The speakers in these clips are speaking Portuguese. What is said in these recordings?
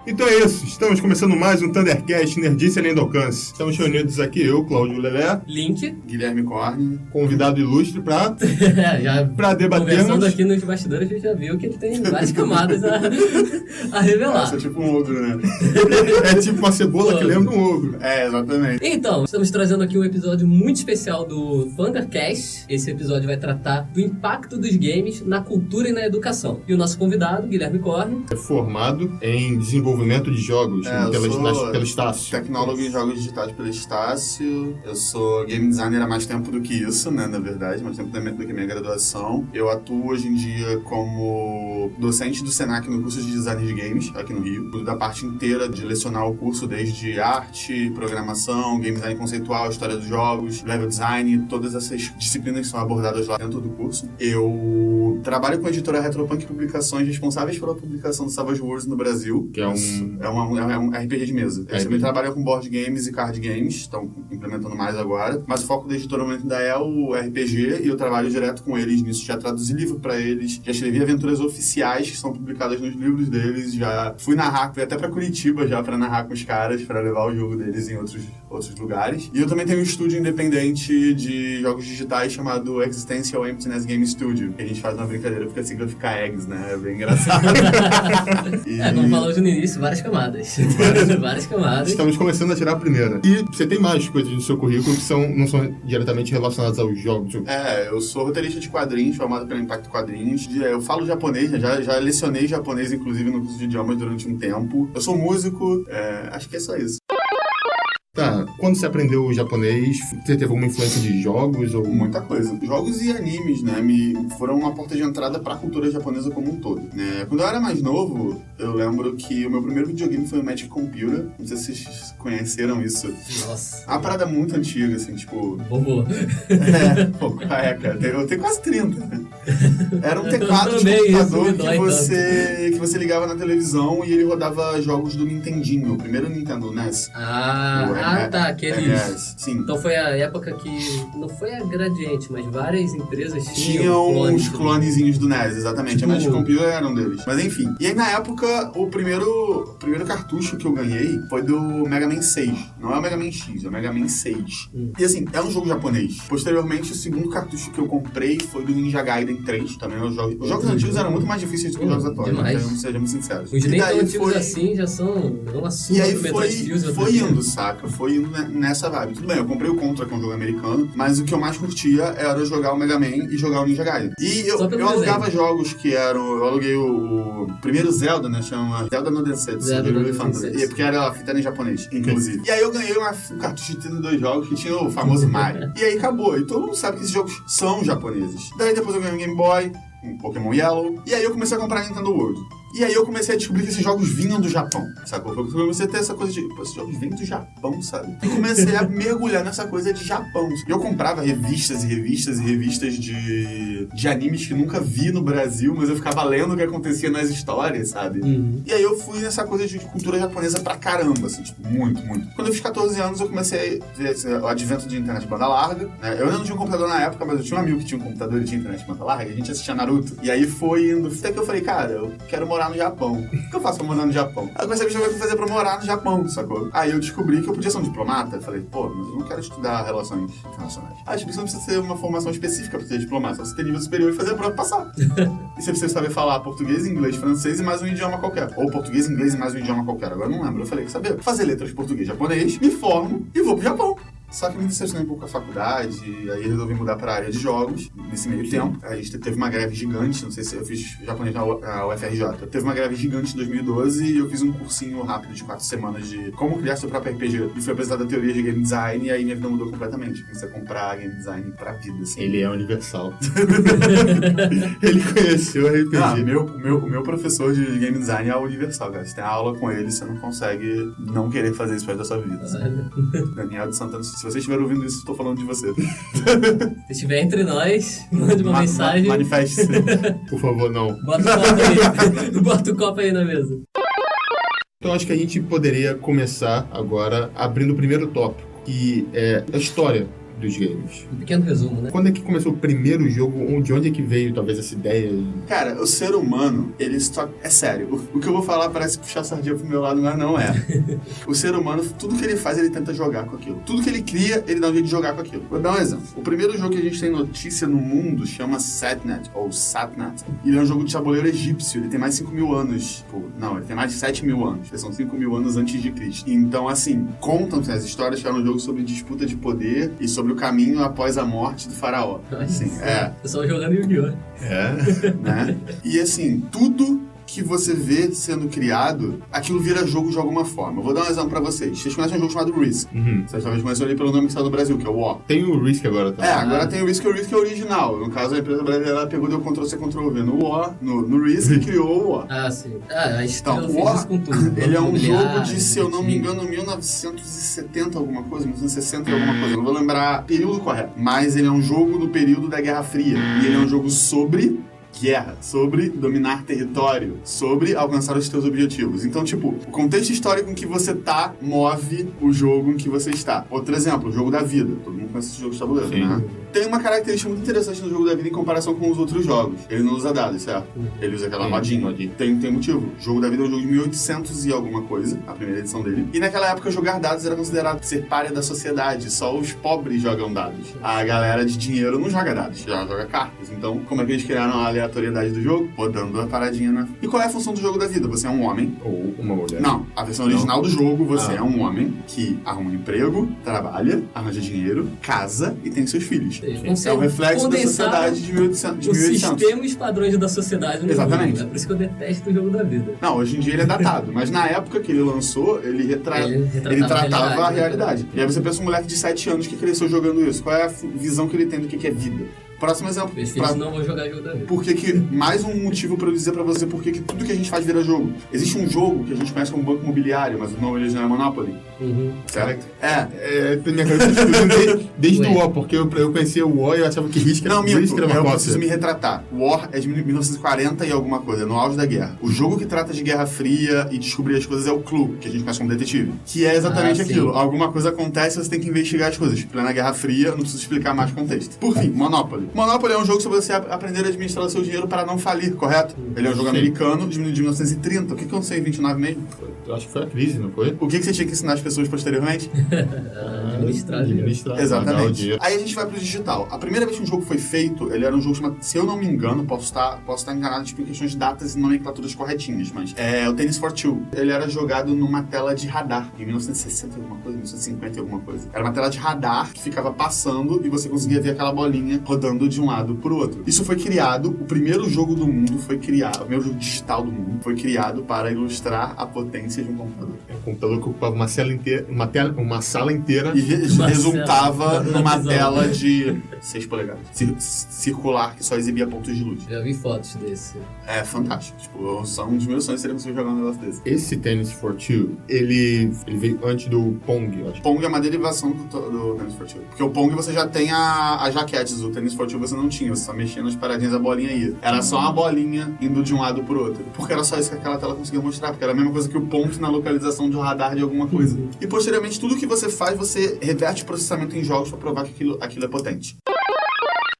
Então é isso, estamos começando mais um Thundercast Nerdice Além do Alcance. Estamos reunidos aqui, eu, Cláudio Lelé, Link, Guilherme Corne, convidado ilustre para debatermos. Conversando aqui nos bastidores, a gente já viu que ele tem várias camadas a revelar. Nossa, é tipo um ogro, né? É tipo uma cebola que lembra um ogro. É, exatamente. Então, estamos trazendo aqui um episódio muito especial do Thundercast. Esse episódio vai tratar do impacto dos games na cultura e na educação. E o nosso convidado, Guilherme Corne, É formado em desenvolvimento de jogos pela Estácio. Tecnólogo em jogos digitais pela Estácio. Eu sou game designer há mais tempo do que isso, né? Na verdade, mais tempo do que minha graduação. Eu atuo hoje em dia como docente do Senac no curso de design de games, aqui no Rio. Cuido da parte inteira de lecionar o curso, desde arte, programação, game design conceitual, história dos jogos, level design, todas essas disciplinas são abordadas lá dentro do curso. Eu trabalho com a editora Retropunk Publicações, responsáveis pela publicação do Savage Worlds no Brasil. Que é um RPG de mesa. Eles também trabalham com board games e card games, estão implementando mais agora. Mas o foco da editora ainda é o RPG e eu trabalho direto com eles nisso. Já traduzi livro pra eles, já escrevi aventuras oficiais que são publicadas nos livros deles, já fui narrar, fui até pra Curitiba já pra narrar com os caras, pra levar o jogo deles em outros lugares. E eu também tenho um estúdio independente de jogos digitais chamado Existential Emptiness Game Studio, que a gente faz uma brincadeira porque a sigla fica EGS, né? É bem engraçado. como falou no início, várias camadas. Várias camadas. Estamos começando a tirar a primeira. E você tem mais coisas no seu currículo que não são diretamente relacionadas aos jogos. Eu sou roteirista de quadrinhos, formado pelo Impacto Quadrinhos. Eu falo japonês, já lecionei japonês, inclusive, no curso de idiomas durante um tempo. Eu sou músico, acho que é só isso. Tá, quando você aprendeu o japonês, você teve alguma influência de jogos? Ou Muita coisa. Jogos e animes, né, foram uma porta de entrada pra cultura japonesa como um todo, né. Quando eu era mais novo, eu lembro que o meu primeiro videogame foi o Magic Computer. Não sei se vocês conheceram isso. Nossa. É uma parada muito antiga, assim, tipo... Vovô. Cara. Eu tenho quase 30, né? Era um teclado de computador que você ligava na televisão e ele rodava jogos do Nintendinho, o primeiro Nintendo NES. Aqueles... NES, sim. Então foi a época que... Não foi a Gradiente, mas várias empresas tinham uns clonezinhos do NES, exatamente. Tipo... A Magic Computer era um deles. Mas enfim. E aí, na época, o primeiro cartucho que eu ganhei foi do Mega Man 6. Não é o Mega Man X, é o Mega Man 6. E assim, é um jogo japonês. Posteriormente, o segundo cartucho que eu comprei foi do Ninja Gaiden 3. Também os jogos antigos eram muito mais difíceis do que os jogos atuais. Demais. Sejamos sinceros. Os nem tão antigos assim já são... E aí foi indo, saca? Foi indo nessa vibe. Tudo bem, eu comprei o Contra, que é um jogo americano, mas o que eu mais curtia era jogar o Mega Man e jogar o Ninja Gaiden. E eu alugava jogos que eram... Eu aluguei o primeiro Zelda, né? Chama Zelda no Densetsu. Porque era fita em japonês, inclusive. E aí eu ganhei um cartucho de 32 jogos que tinha o famoso Mario. E aí acabou. E todo mundo sabe que esses jogos são japoneses. Daí depois eu ganhei um Game Boy, um Pokémon Yellow. E aí eu comecei a comprar Nintendo World. E aí eu comecei a descobrir que esses jogos vinham do Japão, sacou? Eu comecei a ter essa coisa de, esses jogos vêm do Japão, sabe? E comecei a mergulhar nessa coisa de Japão. E eu comprava revistas de animes que nunca vi no Brasil, mas eu ficava lendo o que acontecia nas histórias, sabe? E aí eu fui nessa coisa de cultura japonesa pra caramba, assim, tipo, muito, muito. Quando eu fiz 14 anos, eu comecei a ver o advento de internet banda larga, né? Eu ainda não tinha um computador na época, mas eu tinha um amigo que tinha um computador e tinha internet banda larga, e a gente assistia Naruto. E aí foi indo, até que eu falei, cara, eu quero morar no Japão. O que eu faço pra morar no Japão? Aí eu comecei a ver o que eu fazer pra morar no Japão, sacou? Aí eu descobri que eu podia ser um diplomata. Eu falei, pô, mas eu não quero estudar relações internacionais. Tipo, você não precisa ter uma formação específica pra ser diplomata. Você tem nível superior e fazer a prova passar. E você precisa saber falar português, inglês, francês e mais um idioma qualquer. Ou português, inglês e mais um idioma qualquer. Agora eu não lembro. Eu falei, saber fazer letras de português, japonês, me formo e vou pro Japão. Só que me decepcionei um pouco com a faculdade, e aí resolvi mudar para a área de jogos, nesse meio tempo. A gente teve uma greve gigante, não sei se eu fiz japonês na UFRJ. Teve uma greve gigante em 2012 e eu fiz um cursinho rápido de 4 semanas de como criar seu próprio RPG. E foi apresentada a teoria de game design, e aí minha vida mudou completamente. Comecei a comprar game design pra vida, assim. Ele é universal. Ele conheceu o RPG. O meu professor de game design é universal, cara. Você tem aula com ele, você não consegue não querer fazer isso pro resto da sua vida. Assim. Daniel de Santana, se você estiver ouvindo isso, estou falando de você. Se estiver entre nós, mande uma mensagem. Manifeste-se. Por favor, não. Bota o copo aí. Bota o copo aí na mesa. Então acho que a gente poderia começar agora abrindo o primeiro tópico, que é a história dos games. Um pequeno resumo, né? Quando é que começou o primeiro jogo? De onde é que veio, talvez, essa ideia? Cara, o ser humano, ele só... É sério, o que eu vou falar parece puxar sardinha pro meu lado, mas não é. O ser humano, tudo que ele faz, ele tenta jogar com aquilo. Tudo que ele cria, ele dá um jeito de jogar com aquilo. Vou dar um exemplo. O primeiro jogo que a gente tem notícia no mundo chama Satnet, ou Satnat. Ele é um jogo de tabuleiro egípcio, ele tem mais de 5.000 anos. Não, ele tem mais de 7.000 anos. São 5.000 anos antes de Cristo. Então, assim, contam-se as histórias que era um jogo sobre disputa de poder e sobre o caminho após a morte do faraó. Assim, Pessoal jogando Yu-Gi-Oh! Né? E assim, tudo que você vê sendo criado, aquilo vira jogo de alguma forma. Eu vou dar um exemplo pra vocês. Vocês conhecem um jogo chamado Risk. Vocês talvez conheçam ali pelo nome que saiu do Brasil, que é o War. Tem o Risk agora também. Agora tem o Risk original. No caso, a empresa brasileira pegou, deu Ctrl-C, Ctrl-V no War, no Risk e criou o War. Sim. A Estrela Então, fez War, isso com tudo. ele é um jogo de, se eu não me engano, 1970 alguma coisa, 1960 alguma coisa. Eu não vou lembrar o período correto. Mas ele é um jogo do período da Guerra Fria. E ele é um jogo sobre guerra, sobre dominar território, sobre alcançar os teus objetivos. Então, tipo, o contexto histórico em que você tá move o jogo em que você está. Outro exemplo, o jogo da vida. Todo mundo conhece esse jogo de tabuleiro, né? Tem uma característica muito interessante no jogo da vida em comparação com os outros jogos. Ele não usa dados, certo? Ele usa aquela rodinha. Tem motivo. O jogo da vida é um jogo de 1800 e alguma coisa, a primeira edição dele. E naquela época jogar dados era considerado ser pária da sociedade. Só os pobres jogam dados. A galera de dinheiro não joga dados, já joga cartas. Então, como é que eles criaram a aleatoriedade do jogo? Botando a paradinha na... E qual é a função do jogo da vida? Você é um homem. Ou uma mulher. Não. A versão original do jogo, você é um homem que arruma um emprego, trabalha, arranja dinheiro, casa e tem seus filhos. É um reflexo da sociedade de 1800. Os sistemas padrões da sociedade no Exatamente. mundo. É por isso que eu detesto o jogo da vida. Não, hoje em dia ele é datado, mas na época que ele lançou, ele retratava a realidade. E aí você pensa um moleque de 7 anos que cresceu jogando isso. Qual é a visão que ele tem do que é vida? Próximo exemplo. Não vou jogar jogo da vida. Por que mais um motivo pra eu dizer pra você por que tudo que a gente faz vira jogo. Existe um jogo que a gente conhece como Banco Imobiliário, mas o nome original é Monopoly. Certo? Minha cabeça desde o War, porque eu conhecia o War e eu achava que Risk era uma cópia. Eu preciso me retratar. War é de 1940 e alguma coisa, no auge da guerra. O jogo que trata de Guerra Fria e descobrir as coisas é o Clue, que a gente conhece como detetive. Que é exatamente aquilo. Alguma coisa acontece e você tem que investigar as coisas. Plena Guerra Fria, não preciso explicar mais contexto. Por fim, Monopoly. Monopoly é um jogo sobre você aprender a administrar o seu dinheiro para não falir, correto? Ele é um jogo americano de 1930. O que aconteceu em 29 mesmo? Eu acho que foi a crise, não foi? O que você tinha que ensinar as pessoas posteriormente? Administrar. Exatamente. Aí a gente vai pro digital. A primeira vez que um jogo foi feito, ele era um jogo chamado, se eu não me engano, posso estar enganado tipo, em questões de datas e nomenclaturas corretinhas, mas o Tennis for Two. Ele era jogado numa tela de radar, em 1960 alguma coisa, 1950 alguma coisa. Era uma tela de radar que ficava passando e você conseguia ver aquela bolinha rodando de um lado pro outro. Isso foi criado, o primeiro jogo do mundo foi criado, o primeiro jogo digital do mundo foi criado para ilustrar a potência de um computador. É um computador que ocupava uma sala inteira e resultava numa tela de 6 polegadas, circular, que só exibia pontos de luz. Já vi fotos desse. É fantástico. Tipo, são um dos meus sonhos seria você jogar um negócio desse. Esse Tennis for Two, ele veio antes do Pong, eu acho. Pong é uma derivação do Tennis for Two. Porque o Pong você já tem as raquetes, o Tennis for Two você não tinha, você só mexia nas paradinhas, a bolinha ia. Era só uma bolinha indo de um lado pro outro. Porque era só isso que aquela tela conseguia mostrar, porque era a mesma coisa que o ponto na localização de um radar de alguma coisa. E posteriormente, tudo que você faz, você reverte o processamento em jogos pra provar que aquilo é potente.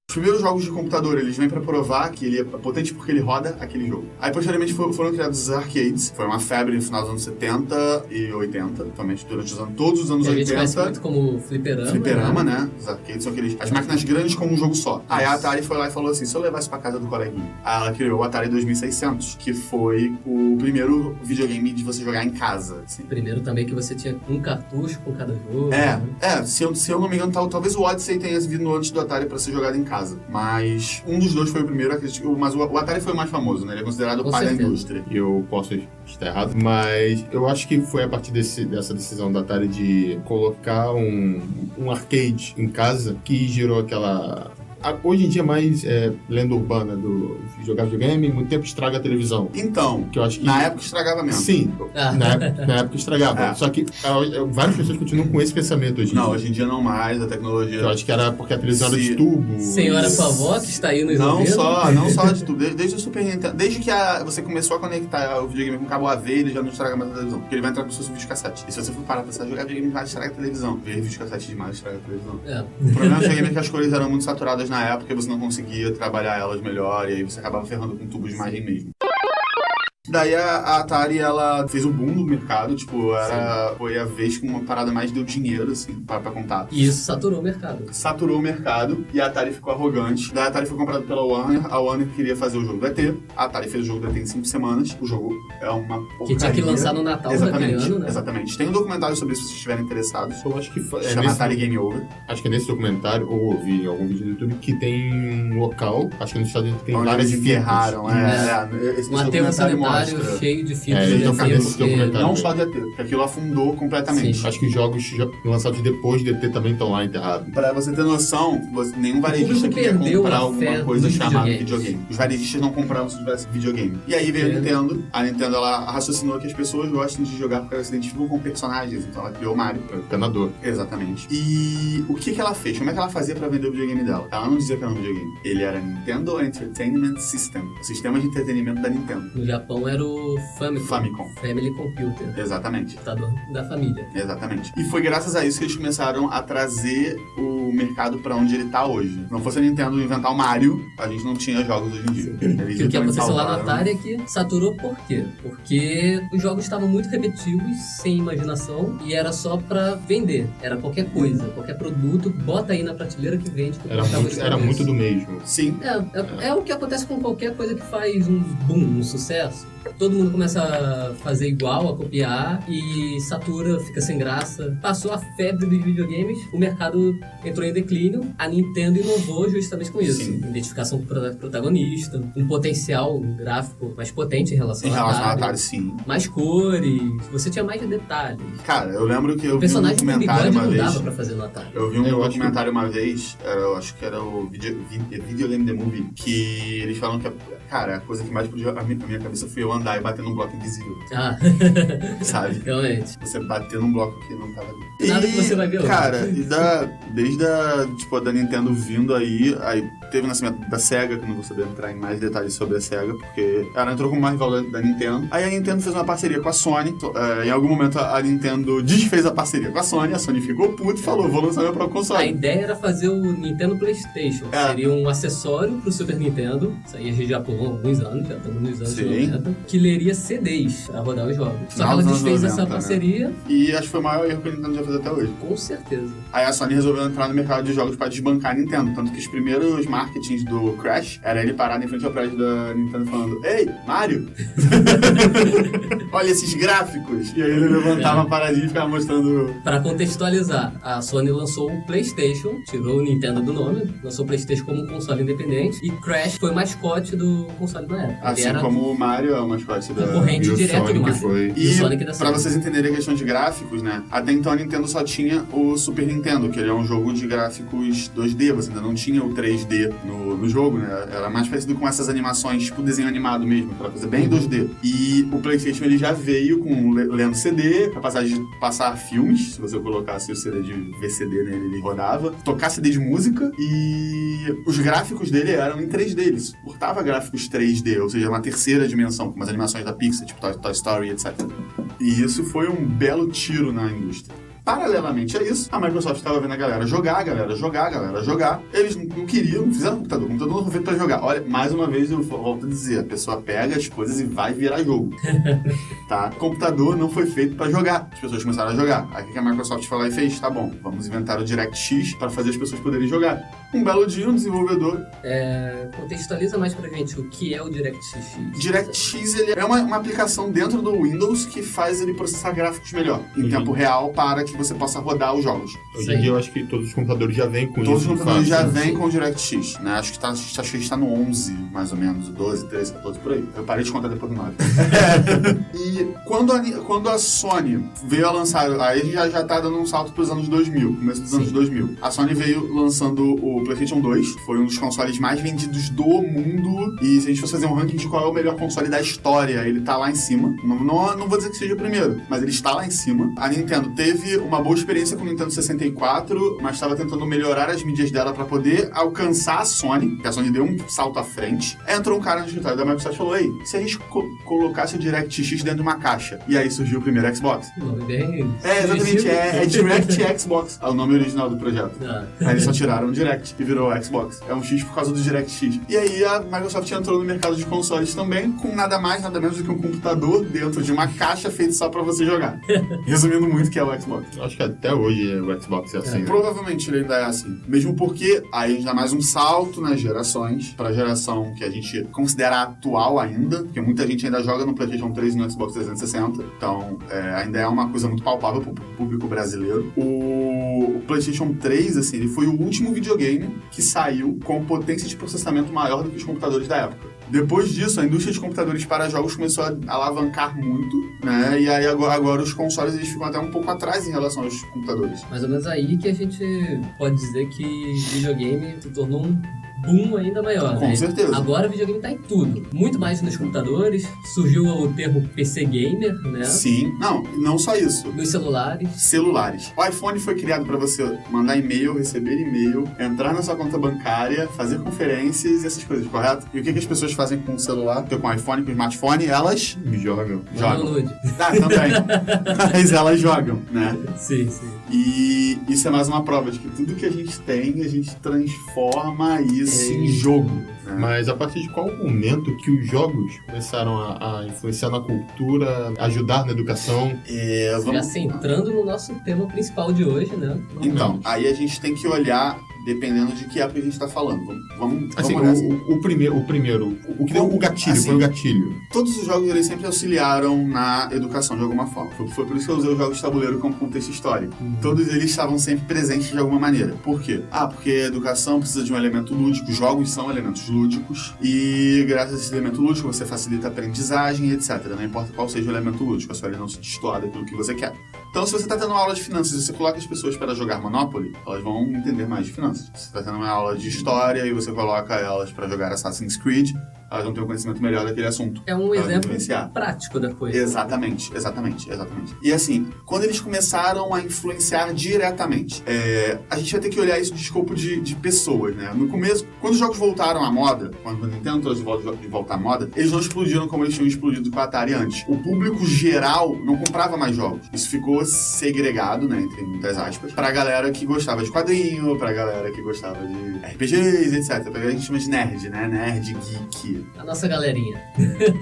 Os primeiros jogos de computador, eles vêm pra provar que ele é potente porque ele roda aquele jogo. Aí, posteriormente, foram criados os arcades. Foi uma febre no final dos anos 70 e 80, totalmente durante todos os anos 80. A gente conhece muito como fliperama. Fliperama, né? Os arcades são as máquinas grandes como um jogo só. Aí a Atari foi lá e falou assim, se eu levar isso pra casa do coleguinha. Aí ela criou o Atari 2600, que foi o primeiro videogame de você jogar em casa. Assim. Primeiro também que você tinha um cartucho com cada jogo. Se eu não me engano, talvez o Odyssey tenha vindo antes do Atari pra ser jogado em casa. Mas um dos dois foi o primeiro, acredito. Mas o Atari foi o mais famoso, né? Ele é considerado o pai da indústria. Eu posso estar errado, mas eu acho que foi a partir dessa decisão da Atari de colocar um arcade em casa que gerou Hoje em dia, mais lenda urbana do jogar videogame, muito tempo estraga a televisão. Então, que eu acho que... na época estragava mesmo. Sim, na época estragava. Só que várias pessoas continuam com esse pensamento hoje em dia. Não, hoje em dia não mais, a tecnologia... Eu acho que era porque a televisão era de tubo. Senhora sua avó que está aí nos ouvindo. Não só de tubo. Desde o Super Nintendo. Desde que você começou a conectar o videogame com cabo AV, ele já não estraga mais a televisão. Porque ele vai entrar com o seu videocassete. E se você for parar pra jogar videogame, vai estragar a televisão. Ver videocassete demais estraga a televisão. O problema do videogame é que as cores eram muito saturadas na época e você não conseguia trabalhar elas melhor. E aí você acabava ferrando com tubos de imagem mesmo. Daí a Atari, ela fez um boom no mercado, tipo, foi a vez que uma parada mais deu dinheiro, assim, pra contar. E isso saturou o mercado. Saturou o mercado e a Atari ficou arrogante. Daí a Atari foi comprada pela Warner, a Warner queria fazer o jogo do ET, a Atari fez o jogo do ET em 5 semanas, o jogo é uma porcaria. Que tinha que lançar no Natal daquele ano, né? Exatamente. Tem um documentário sobre isso se vocês estiverem interessados. Eu acho que chama Atari Game Over. Acho que é nesse documentário, ou ouvi em algum vídeo do YouTube, que tem um local, acho que nos Estados Unidos tem onde várias eles enterraram, um aterro sanitário cheio de fitas de ET. Não só de ET, porque aquilo afundou completamente. Sim. Acho que os jogos lançados depois de ET também estão lá enterrados. Pra você ter noção, nenhum varejista queria comprar alguma coisa chamada videogame. Os varejistas não compravam se tivesse videogame. E aí veio a Nintendo. A Nintendo, ela raciocinou que as pessoas gostam de jogar porque elas se identificam com personagens. Então ela criou o Mario. Canador. Exatamente. E o que ela fez? Como é que ela fazia pra vender o videogame dela? Ela não dizia que era um videogame. Ele era Nintendo Entertainment System. O sistema de entretenimento da Nintendo. No Japão era o Famicom. Family Computer. Exatamente. Computador da família. Exatamente. E foi graças a isso que eles começaram a trazer o mercado pra onde ele tá hoje. Se não fosse a Nintendo inventar o Mario, a gente não tinha jogos hoje em dia. O que aconteceu lá na Atari é que saturou por quê? Porque os jogos estavam muito repetitivos, sem imaginação, e era só pra vender. Era qualquer coisa, qualquer produto, bota aí na prateleira que vende. Era muito do mesmo. Sim. É o que acontece com qualquer coisa que faz um boom, um sucesso. Todo mundo começa a fazer igual, a copiar e satura, fica sem graça. Passou a febre dos videogames, o mercado entrou em declínio, a Nintendo inovou justamente com isso. Sim. Identificação com o protagonista, um potencial gráfico mais potente em relação à Atari, sim. mais cores, você tinha mais detalhes. Cara, eu lembro que eu vi um personagem documentário uma não vez. dava pra fazer no Atari. Eu vi um documentário uma vez, eu acho que era o Videogame The Movie, que eles falam que, cara, a coisa que mais podia a minha cabeça foi eu andar e bater num bloco invisível. Sabe? Realmente. Você bater num bloco que não tava ali. Nada que você vai ver hoje. Cara, desde da Nintendo vindo aí teve o nascimento da SEGA, que eu não vou saber entrar em mais detalhes sobre a SEGA, porque ela entrou como uma rival da Nintendo. Aí a Nintendo fez uma parceria com a Sony. Em algum momento a Nintendo desfez a parceria com a Sony ficou puta e falou, vou lançar meu próprio console. A ideia era fazer o Nintendo PlayStation. Seria um acessório pro Super Nintendo. Isso aí a gente já pulou alguns anos, já estamos nos anos 90. Que leria CDs pra rodar os jogos. Só que ela desfez essa parceria. Né? E acho que foi o maior erro que a Nintendo já fez até hoje. Com certeza. Aí a Sony resolveu entrar no mercado de jogos pra desbancar a Nintendo. Tanto que os primeiros marketings do Crash era ele parado em frente ao prédio da Nintendo falando: Ei, Mario! Olha esses gráficos! E aí ele levantava a paradinha e ficava mostrando... Pra contextualizar, a Sony lançou o PlayStation, tirou o Nintendo do nome, lançou o PlayStation como um console independente, e Crash foi mascote do console na época. Assim como o Mario é o mascote da... Concorrente direto do Mario. E pra vocês entenderem a questão de gráficos, né? Até então a Nintendo só tinha o Super Nintendo, que ele é um jogo de gráficos 2D, você ainda não tinha o 3D no jogo, né? Era mais parecido com essas animações, tipo desenho animado mesmo, aquela coisa bem 2D. E o PlayStation, ele já veio com lendo CD, capacidade de passar filmes, se você colocasse o CD de VCD nele, ele rodava, tocar CD de música, e os gráficos dele eram em 3D, ele suportava gráficos 3D, ou seja, uma terceira dimensão, como as animações da Pixar, tipo Toy Story, etc. E isso foi um belo tiro na indústria. Paralelamente a isso, a Microsoft estava vendo a galera jogar. Eles não queriam, não fizeram computador. O computador não foi feito pra jogar. Olha, mais uma vez eu volto a dizer, a pessoa pega as coisas e vai virar jogo. Tá? O computador não foi feito pra jogar. As pessoas começaram a jogar. Aí o que a Microsoft foi lá e fez? Tá bom, vamos inventar o DirectX para fazer as pessoas poderem jogar. Um belo dia, um desenvolvedor... Contextualiza mais pra gente o que é o DirectX. DirectX, ele é uma aplicação dentro do Windows que faz ele processar gráficos melhor, em tempo real, para que você possa rodar os jogos. Hoje em dia eu acho que todos os computadores já vêm com isso. Todos os computadores já vêm com o DirectX, né? Acho que está no 11, mais ou menos, 12, 13, 14, por aí. Eu parei de contar depois do 9. E que quando a Sony veio a lançar, aí a gente já tá dando um salto pros anos 2000, começo dos anos 2000. A Sony veio lançando o PlayStation 2, foi um dos consoles mais vendidos do mundo, e se a gente fosse fazer um ranking de qual é o melhor console da história, ele tá lá em cima. Não vou dizer que seja o primeiro, mas ele está lá em cima. A Nintendo teve uma boa experiência com o Nintendo 64, mas estava tentando melhorar as mídias dela para poder alcançar a Sony, porque a Sony deu um salto à frente. Entrou um cara no escritório da Microsoft e falou: ei, se a gente colocasse o DirectX dentro de uma caixa? E aí surgiu o primeiro Xbox. Exatamente, é Direct Xbox. É o nome original do projeto. Aí eles só tiraram o Direct e virou o Xbox. É um X por causa do DirectX. E aí a Microsoft entrou no mercado de consoles também, com nada mais, nada menos do que um computador dentro de uma caixa feita só pra você jogar. Resumindo muito que é o Xbox. Eu acho que até hoje o Xbox é assim. Né? Provavelmente ele ainda é assim. Mesmo porque aí a gente dá mais um salto nas gerações, pra geração que a gente considera atual ainda, porque muita gente ainda joga no PlayStation 3 e no Xbox 360, então ainda é uma coisa muito palpável pro público brasileiro. O PlayStation 3, assim, ele foi o último videogame que saiu com potência de processamento maior do que os computadores da época. Depois disso, a indústria de computadores para jogos começou a alavancar muito, né? E aí agora os consoles eles ficam até um pouco atrás em relação aos computadores. Mais ou menos aí que a gente pode dizer que videogame se tornou um boom ainda maior, Com certeza. Agora o videogame tá em tudo. Muito mais nos computadores. Surgiu o termo PC Gamer, né? Sim. Não só isso. Nos celulares. O iPhone foi criado para você mandar e-mail, receber e-mail, entrar na sua conta bancária, fazer conferências e essas coisas, correto? E o que as pessoas fazem com o celular, com o iPhone, com o smartphone? Elas jogam. Também. Mas elas jogam, né? Sim. E isso é mais uma prova de que tudo que a gente tem, a gente transforma isso em jogo. Né? Mas a partir de qual momento que os jogos começaram a influenciar na cultura, ajudar na educação? Já centrando no nosso tema principal de hoje, né? Então, aí a gente tem que olhar dependendo de que época a gente tá falando. Vamos assim, olhar assim. O primeiro, o que deu o gatilho, assim, foi o gatilho. Todos os jogos, eles sempre auxiliaram na educação de alguma forma. Foi por isso que eu usei os jogos de tabuleiro como contexto histórico. Todos eles estavam sempre presentes de alguma maneira. Por quê? Porque a educação precisa de um elemento lúdico, jogos são elementos lúdicos, e graças a esse elemento lúdico você facilita a aprendizagem, etc. Não importa qual seja o elemento lúdico, a sua não se destoa daquilo que você quer. Então, se você está tendo uma aula de finanças e você coloca as pessoas para jogar Monopoly, elas vão entender mais de finanças. Se você está tendo uma aula de história e você coloca elas para jogar Assassin's Creed, elas vão ter um conhecimento melhor daquele assunto. É um exemplo prático da coisa. Exatamente. E assim, quando eles começaram a influenciar diretamente, a gente vai ter que olhar isso de escopo de pessoas, né? No começo, quando os jogos voltaram à moda, quando a Nintendo trouxe de volta à moda, eles não explodiram como eles tinham explodido com a Atari antes. O público geral não comprava mais jogos. Isso ficou segregado, né, entre muitas aspas, pra galera que gostava de quadrinho, pra galera que gostava de RPGs, etc. Pra galera que a gente chama de nerd, né? Nerd, geek. A nossa galerinha.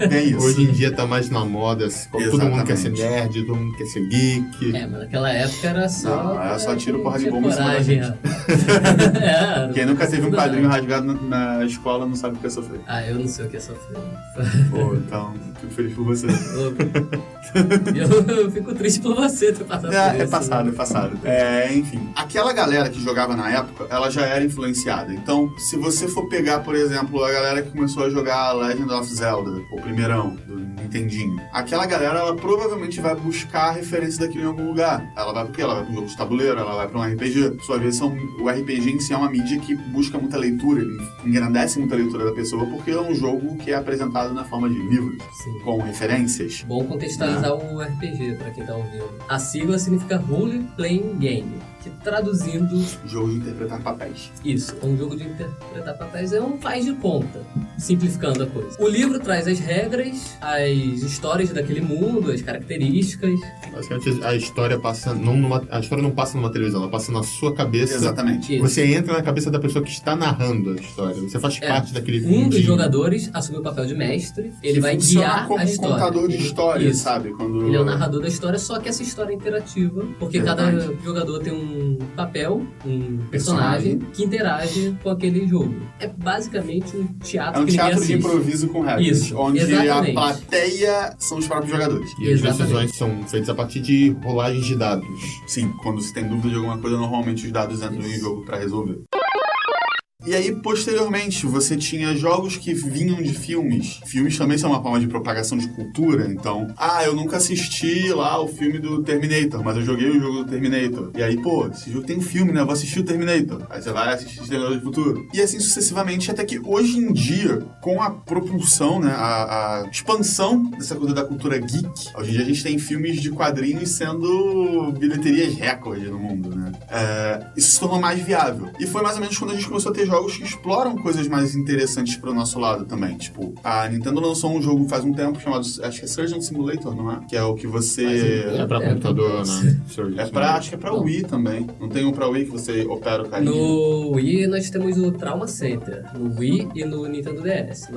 É isso. Hoje em dia tá mais na moda, todo mundo quer ser nerd, todo mundo quer ser geek. Mas naquela época era só... Não, era só tiro, porra de bomba em cima da gente. Quem nunca teve um quadrinho rasgado na escola não sabe o que é sofrer. Eu não sei o que é sofrer. Pô, então, fico feliz por você. Eu fico triste por você ter passado por isso. É passado. Enfim, aquela galera que jogava na época, ela já era influenciada. Então, se você for pegar, por exemplo, a galera que começou a jogar Legend of Zelda, o primeirão, do Nintendinho, aquela galera, ela provavelmente vai buscar referência daquilo em algum lugar. Ela vai pro quê? Ela vai pro jogo de tabuleiro, ela vai pra um RPG. Por sua vez, o RPG em si é uma mídia que busca muita leitura, ele engrandece muita leitura da pessoa, porque é um jogo que é apresentado na forma de livros, com referências. Bom contextualizar o RPG, pra quem tá ouvindo. A sigla significa Role Playing Game, que traduzindo... Jogo de interpretar papéis. Isso, um jogo de interpretar papéis é um faz de conta, simplificando a coisa. O livro traz as regras, as histórias daquele mundo, as características. Basicamente, a história não passa numa televisão, ela passa na sua cabeça. Exatamente. Isso. Você entra na cabeça da pessoa que está narrando a história. Você faz parte daquele mundinho. Um dos jogadores assume o papel de mestre, ele vai guiar como a história. Um contador de história, sabe? Ele é o narrador da história, só que essa história é interativa, porque cada jogador tem um papel, um personagem que interage com aquele jogo. É basicamente um teatro que ninguém assiste. É um teatro de improviso com regras, isso, onde exatamente. A plateia são os próprios jogadores. E as decisões são feitas a partir de rolagens de dados. Sim, quando você tem dúvida de alguma coisa, normalmente os dados entram em jogo pra resolver. E aí, posteriormente, você tinha jogos que vinham de filmes. Filmes também são uma forma de propagação de cultura, então... eu nunca assisti lá o filme do Terminator, mas eu joguei o jogo do Terminator. E aí, esse jogo tem um filme, né? Eu vou assistir o Terminator. Aí você vai assistir o Terminator do Futuro. E assim sucessivamente, até que hoje em dia, com a propulsão, né? A expansão dessa coisa da cultura geek, hoje em dia a gente tem filmes de quadrinhos sendo bilheterias recorde no mundo, né? Isso se tornou mais viável. E foi mais ou menos quando a gente começou a ter jogos que exploram coisas mais interessantes pro nosso lado também. Tipo, a Nintendo lançou um jogo faz um tempo chamado, acho que é Surgeon Simulator, não é? Que é o que você... É pra computador, né? Acho que é pra Wii também. Não tem um pra Wii que você opera o carinho? No Wii nós temos o Trauma Center. No Wii e no Nintendo DS.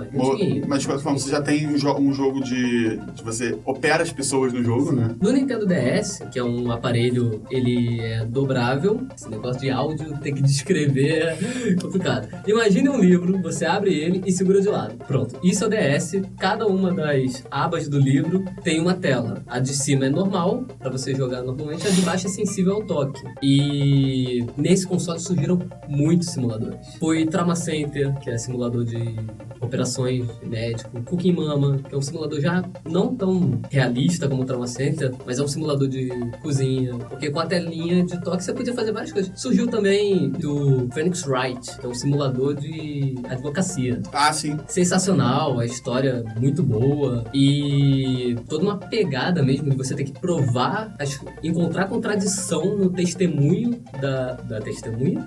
Mas de qualquer forma, você já tem um jogo de você opera as pessoas no jogo, né? No Nintendo DS, que é um aparelho, ele é dobrável. Esse negócio de áudio tem que descrever é complicado. Imagine um livro, você abre ele e segura de lado. Pronto. Isso é o DS. Cada uma das abas do livro tem uma tela. A de cima é normal, pra você jogar normalmente. A de baixo é sensível ao toque. E nesse console surgiram muitos simuladores. Foi Trauma Center, que é simulador de operações de médico. Cooking Mama, que é um simulador já não tão realista como o Trauma Center, mas é um simulador de cozinha. Porque com a telinha de toque você podia fazer várias coisas. Surgiu também do Phoenix Wright, que é um simulador de advocacia. Sim. Sensacional, a história muito boa e toda uma pegada mesmo de você ter que provar, encontrar contradição no testemunho da testemunha,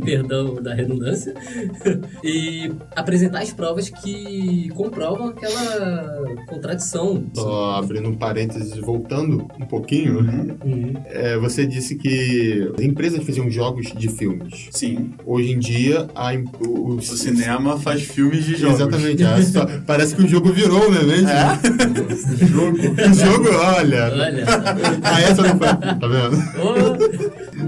perdão da redundância, e apresentar as provas que comprovam aquela contradição. Só abrindo um parênteses, voltando um pouquinho, você disse que as empresas faziam jogos de filmes. Sim. Hoje em dia, o cinema faz filmes de jogos. Exatamente. Parece que o jogo virou, né? O jogo, olha. Essa não foi. Tá vendo?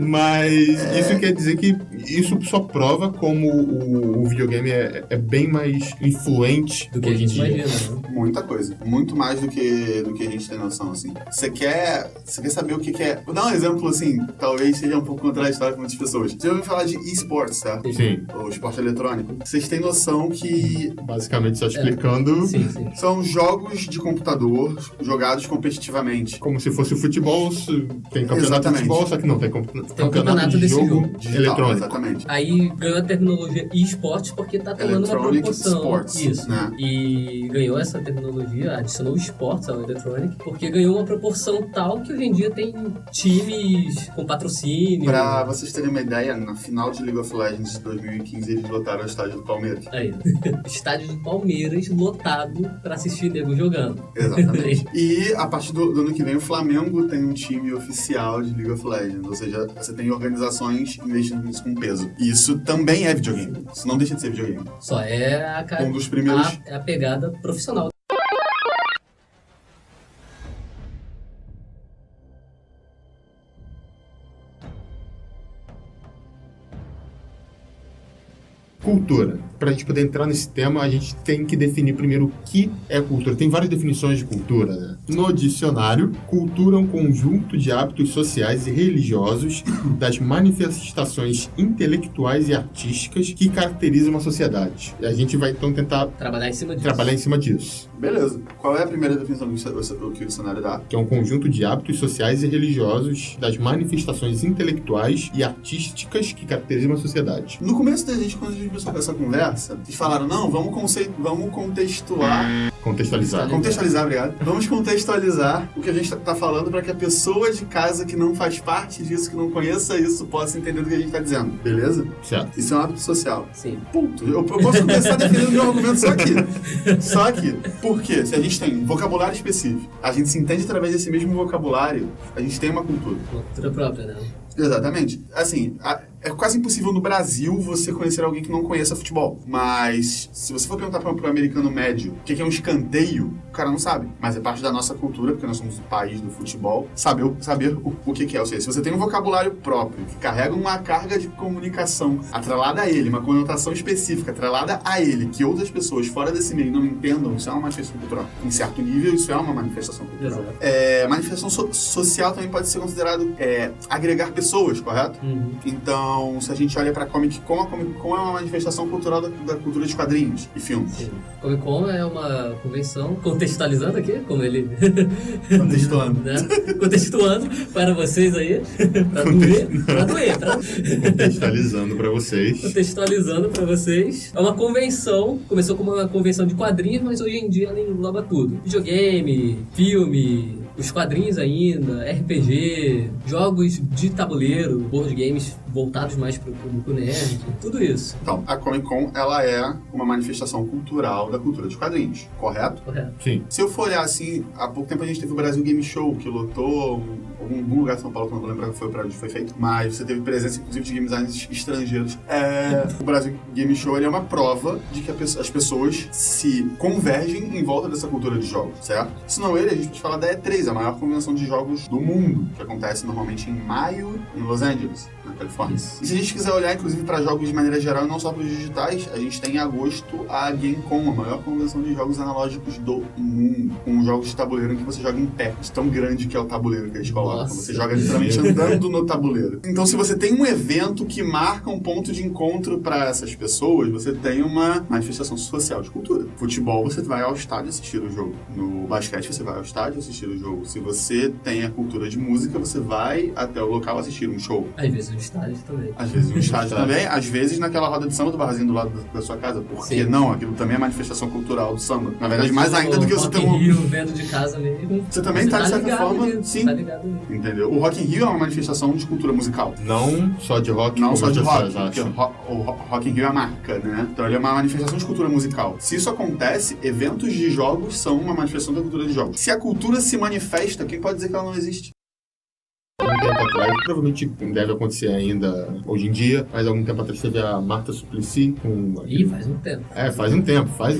Mas isso quer dizer que isso só prova como o videogame é bem mais influente do que a gente imagina, né? Muita coisa. Muito mais do que a gente tem noção, assim. Você quer saber o que é... Vou dar um exemplo, assim, talvez seja um pouco contraditório com muitas pessoas. Você já ouviu falar de esports, tá? Sim. O esporte eletrônico. Vocês têm noção que... Basicamente, só explicando... Sim. São jogos de computador jogados competitivamente. Como se fosse o futebol, tem campeonato de futebol, só que não, tem campeonato de jogo digital, eletrônico. Exatamente. Aí ganhou a terminologia eSports porque tá tomando uma proporção. Sports, isso. Né? E ganhou essa terminologia, adicionou o esportes ao Electronic, porque ganhou uma proporção tal que hoje em dia tem times com patrocínio. Pra vocês terem uma ideia, na final de League of Legends de 2015, eles lotaram o estádio do Palmeiras. Aí, estádio do Palmeiras lotado pra assistir nego jogando. Exatamente. E a partir do ano que vem, o Flamengo tem um time oficial de League of Legends. Ou seja, você tem organizações investindo nisso com peso. E isso também é videogame. Isso não deixa de ser videogame. Só é um dos primeiros... a pegada profissional. Cultura. Para a gente poder entrar nesse tema, a gente tem que definir primeiro o que é cultura. Tem várias definições de cultura, né? No dicionário, cultura é um conjunto de hábitos sociais e religiosos das manifestações intelectuais e artísticas que caracterizam uma sociedade. E a gente vai, então, tentar trabalhar em cima disso. Beleza. Qual é a primeira definição que o dicionário dá? Que é um conjunto de hábitos sociais e religiosos das manifestações intelectuais e artísticas que caracterizam uma sociedade. No começo da gente, quando a gente começou com essa conversa, eles falaram, não, vamos contextualizar, obrigado. Vamos contextualizar o que a gente tá falando para que a pessoa de casa que não faz parte disso, que não conheça isso, possa entender do que a gente tá dizendo, beleza? Certo. Isso é um hábito social. Sim. Ponto. Eu posso começar definindo meu argumento só aqui. Por quê? Se a gente tem vocabulário específico, a gente se entende através desse mesmo vocabulário, a gente tem uma cultura. Uma cultura própria, né? Exatamente. Assim, é quase impossível no Brasil você conhecer alguém que não conheça futebol. Mas se você for perguntar para um americano médio o que é um escanteio, o cara não sabe. Mas é parte da nossa cultura, porque nós somos o país do futebol, saber o que é. Ou seja, se você tem um vocabulário próprio, que carrega uma carga de comunicação atrelada a ele, uma conotação específica atrelada a ele, que outras pessoas fora desse meio não entendam, isso é uma manifestação cultural. Em certo nível, isso é uma manifestação cultural. Exato. Manifestação social também pode ser considerado agregar pessoas, correto? Uhum. Então, Então, se a gente olha pra Comic Con, a Comic Con é uma manifestação cultural da cultura de quadrinhos e filmes. Sim. Comic Con é uma convenção, contextualizando aqui, como ele... Contextuando. Né? Contextuando para vocês aí, pra doer. Contextualizando pra vocês. Contextualizando pra vocês. É uma convenção, começou como uma convenção de quadrinhos, mas hoje em dia ela engloba tudo. Videogame, filme, os quadrinhos ainda, RPG, jogos de tabuleiro, board games voltados mais para o público nerd, tudo isso. Então, a Comic Con, ela é uma manifestação cultural da cultura de quadrinhos, correto? Correto. Sim. Se eu for olhar assim, há pouco tempo a gente teve o Brasil Game Show, que lotou algum lugar de São Paulo, que eu não vou lembrar foi para onde foi feito, mas você teve presença, inclusive, de game designers estrangeiros. O Brasil Game Show, ele é uma prova de que as pessoas se convergem em volta dessa cultura de jogos, certo? Se não ele, a gente pode falar da E3, a maior convenção de jogos do mundo, que acontece normalmente em maio, em Los Angeles, na Califórnia. Isso. E se a gente quiser olhar, inclusive, para jogos de maneira geral, e não só para os digitais, a gente tem em agosto a Gamecom, a maior convenção de jogos analógicos do mundo, com jogos de tabuleiro em que você joga em pé, de tão grande que é o tabuleiro que eles colocam. Nossa. Você joga literalmente andando no tabuleiro. Então, se você tem um evento que marca um ponto de encontro para essas pessoas, você tem uma manifestação social de cultura. Futebol, você vai ao estádio assistir o jogo. No basquete, você vai ao estádio assistir o jogo. Se você tem a cultura de música, você vai até o local assistir um show. Às vezes no estádio também. Às vezes no estádio também, às vezes naquela roda de samba do barzinho do lado da sua casa. Porque Sim. não, aquilo também é manifestação cultural do samba. Na verdade, mais ainda do que você ter Rock in um... Rio, vendo de casa mesmo. Você também tá, de certa ligado forma, mesmo, sim. Tá ligado mesmo. Entendeu? O Rock in Rio é uma manifestação de cultura musical. Não só de rock, Não como só de as rock, pessoas porque acham. o Rock in Rio é a marca, né? Então ele é uma manifestação de cultura musical. Se isso acontece, eventos de jogos são uma manifestação da cultura de jogos. Se a cultura se manifesta, quem pode dizer que ela não existe? Um tempo atrás, provavelmente deve acontecer ainda hoje em dia, mas algum tempo atrás teve a Marta Suplicy com... Ih, faz um tempo. Faz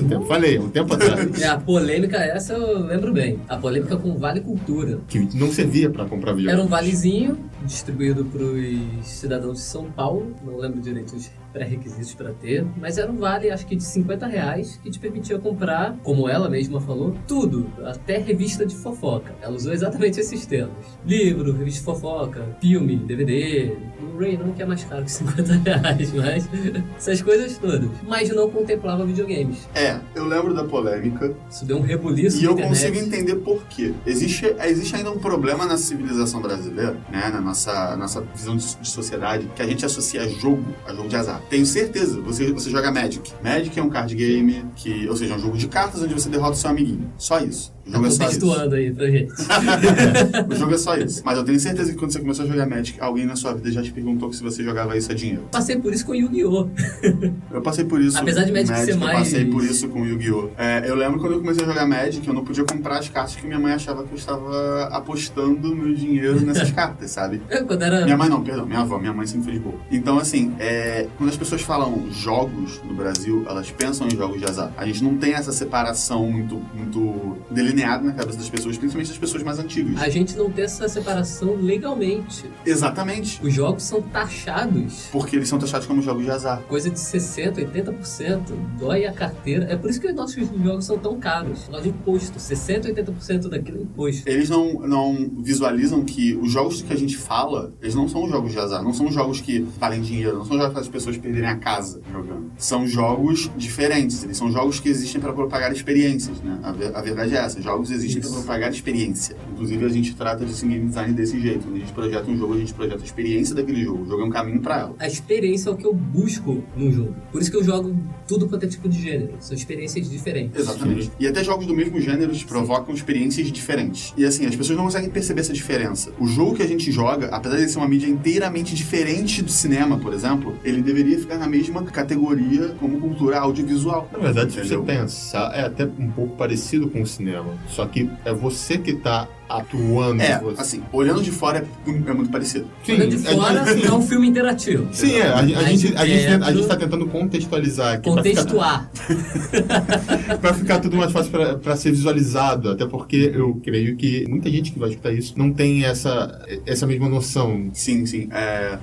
um tempo. Falei, um tempo atrás. E a polêmica essa eu lembro bem. A polêmica com Vale Cultura. Que não servia pra comprar videogame. Era um valezinho distribuído para os cidadãos de São Paulo. Não lembro direito os pré-requisitos para ter. Mas era um vale, acho que de R$50, que te permitia comprar, como ela mesma falou, tudo. Até revista de fofoca. Ela usou exatamente esses termos. Livro, revista de fofoca, filme, DVD... Blu-ray não, que é mais caro que R$50, mas essas coisas todas. Mas não contemplava videogames. Eu lembro da polêmica. Isso deu um rebuliço E na eu internet. consigo entender por quê. Existe ainda um problema na civilização brasileira, né? Na nossa visão de sociedade, que a gente associa a jogo de azar. Tenho certeza, você joga Magic. Magic é um card game, ou seja, é um jogo de cartas onde você derrota o seu amiguinho. Só isso. O jogo é só isso. Contextuando aí pra gente. O jogo é só isso. Mas eu tenho certeza que quando você começou a jogar Magic, alguém na sua vida já te perguntou que se você jogava isso é dinheiro. Passei por isso com Yu-Gi-Oh! Eu passei por isso. Apesar de Magic ser mais... Eu passei por isso com Yu-Gi-Oh! Eu lembro quando eu comecei a jogar Magic, eu não podia comprar as cartas que minha mãe achava que eu estava apostando meu dinheiro nessas cartas, sabe? Quando era... Minha mãe não, perdão, minha avó. Minha mãe sempre fez boa. Então, assim, quando as pessoas falam jogos no Brasil, elas pensam em jogos de azar. A gente não tem essa separação muito delineada na cabeça das pessoas, principalmente das pessoas mais antigas. A gente não tem essa separação legalmente. Exatamente. Os jogos são taxados. Porque eles são taxados como jogos de azar. Coisa de 60%, 80%. Dói a carteira. É por isso que nossos jogos são tão caros. Nós de imposto. 60%, 80% daquilo é imposto. Eles não visualizam que os jogos que a gente fala, eles não são jogos de azar. Não são jogos que valem dinheiro. Não são jogos para as pessoas perderem a casa jogando. São jogos diferentes. Eles são jogos que existem para propagar experiências, né? A verdade é essa. Jogos existem para propagar experiência. Inclusive, a gente trata de game design desse jeito. Quando a gente projeta um jogo, a gente projeta a experiência daquele jogo. O jogo é um caminho para ela. A experiência é o que eu busco num jogo. Por isso que eu jogo tudo quanto é tipo de gênero. São experiências diferentes. Exatamente. Sim. E até jogos do mesmo gênero te provocam experiências diferentes. E assim, as pessoas não conseguem perceber essa diferença. O jogo que a gente joga, apesar de ser uma mídia inteiramente diferente do cinema, por exemplo, ele deveria ficar na mesma categoria como cultura audiovisual. Na verdade, se você entendeu? pensar, é até um pouco parecido com o cinema. Só que é você que tá atuando. Assim, olhando de fora é muito parecido. Sim, Olhando de fora, é um filme interativo. Sim, a Mas gente tá tentando contextualizar aqui. Contextuar. Pra ficar tudo mais fácil pra ser visualizado. Até porque eu creio que muita gente que vai escutar isso não tem essa mesma noção. Sim.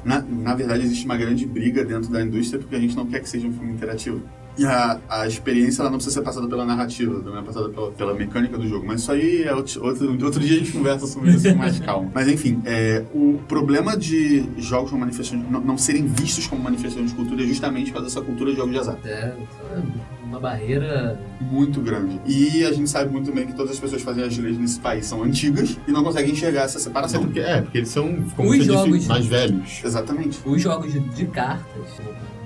Na verdade, existe uma grande briga dentro da indústria porque a gente não quer que seja um filme interativo. E a experiência ela não precisa ser passada pela narrativa, também é passada pela mecânica do jogo. Mas isso aí é outro dia a gente conversa sobre isso com mais calma. Mas enfim, o problema de jogos como manifestação não serem vistos como manifestação de cultura é justamente por causa dessa cultura de jogos de azar. Uma barreira muito grande. E a gente sabe muito bem que todas as pessoas que fazem as leis nesse país são antigas e não conseguem enxergar essa separação. Porque eles são, como você disse, mais velhos. Exatamente. Os jogos de cartas,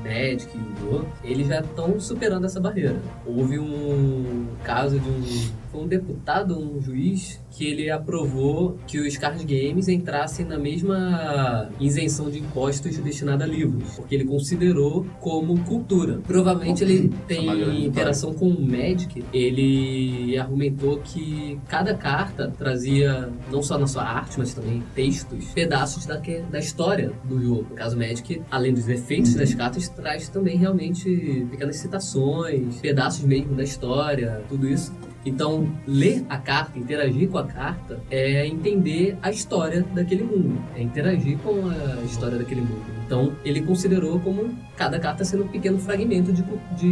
Magic e Yu-Gi-Oh!, eles já estão superando essa barreira. Houve um caso de um deputado, um juiz, que ele aprovou que os card games entrassem na mesma isenção de impostos destinada a livros, porque ele considerou como cultura. Provavelmente ele tem interação com o Magic. Ele argumentou que cada carta trazia, não só na sua arte, mas também textos, pedaços da história do jogo. No caso Magic, além dos efeitos das cartas, traz também realmente pequenas citações, pedaços mesmo da história, tudo isso. Então, ler a carta, interagir com a carta, é entender a história daquele mundo, é interagir com a história daquele mundo. Então, ele considerou como cada carta sendo um pequeno fragmento de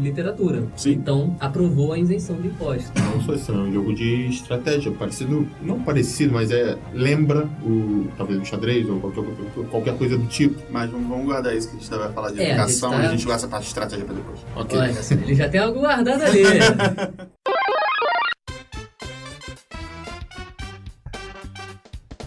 literatura. Sim. Então, aprovou a isenção de impostos. Não só isso, é um jogo de estratégia, parecido, não parecido, mas lembra talvez o xadrez ou qualquer coisa do tipo. Mas vamos guardar isso que a gente vai falar de educação e a gente guarda essa parte de estratégia pra depois. Ok. Olha, ele já tem algo guardado ali.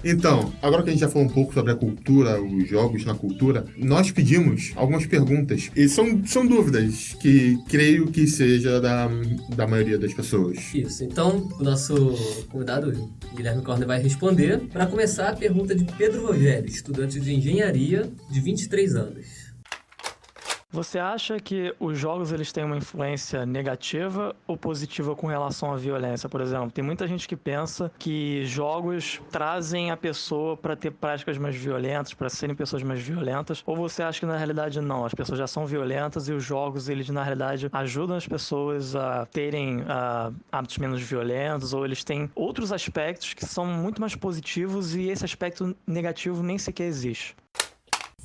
Então, agora que a gente já falou um pouco sobre a cultura, os jogos na cultura, nós pedimos algumas perguntas. E são dúvidas que creio que seja da maioria das pessoas. Isso, então o nosso convidado, Guilherme Corner, vai responder. Para começar, a pergunta de Pedro Rogério, estudante de engenharia de 23 anos. Você acha que os jogos eles têm uma influência negativa ou positiva com relação à violência, por exemplo? Tem muita gente que pensa que jogos trazem a pessoa para ter práticas mais violentas, para serem pessoas mais violentas, ou você acha que na realidade não, as pessoas já são violentas e os jogos eles na realidade ajudam as pessoas a terem hábitos menos violentos, ou eles têm outros aspectos que são muito mais positivos e esse aspecto negativo nem sequer existe?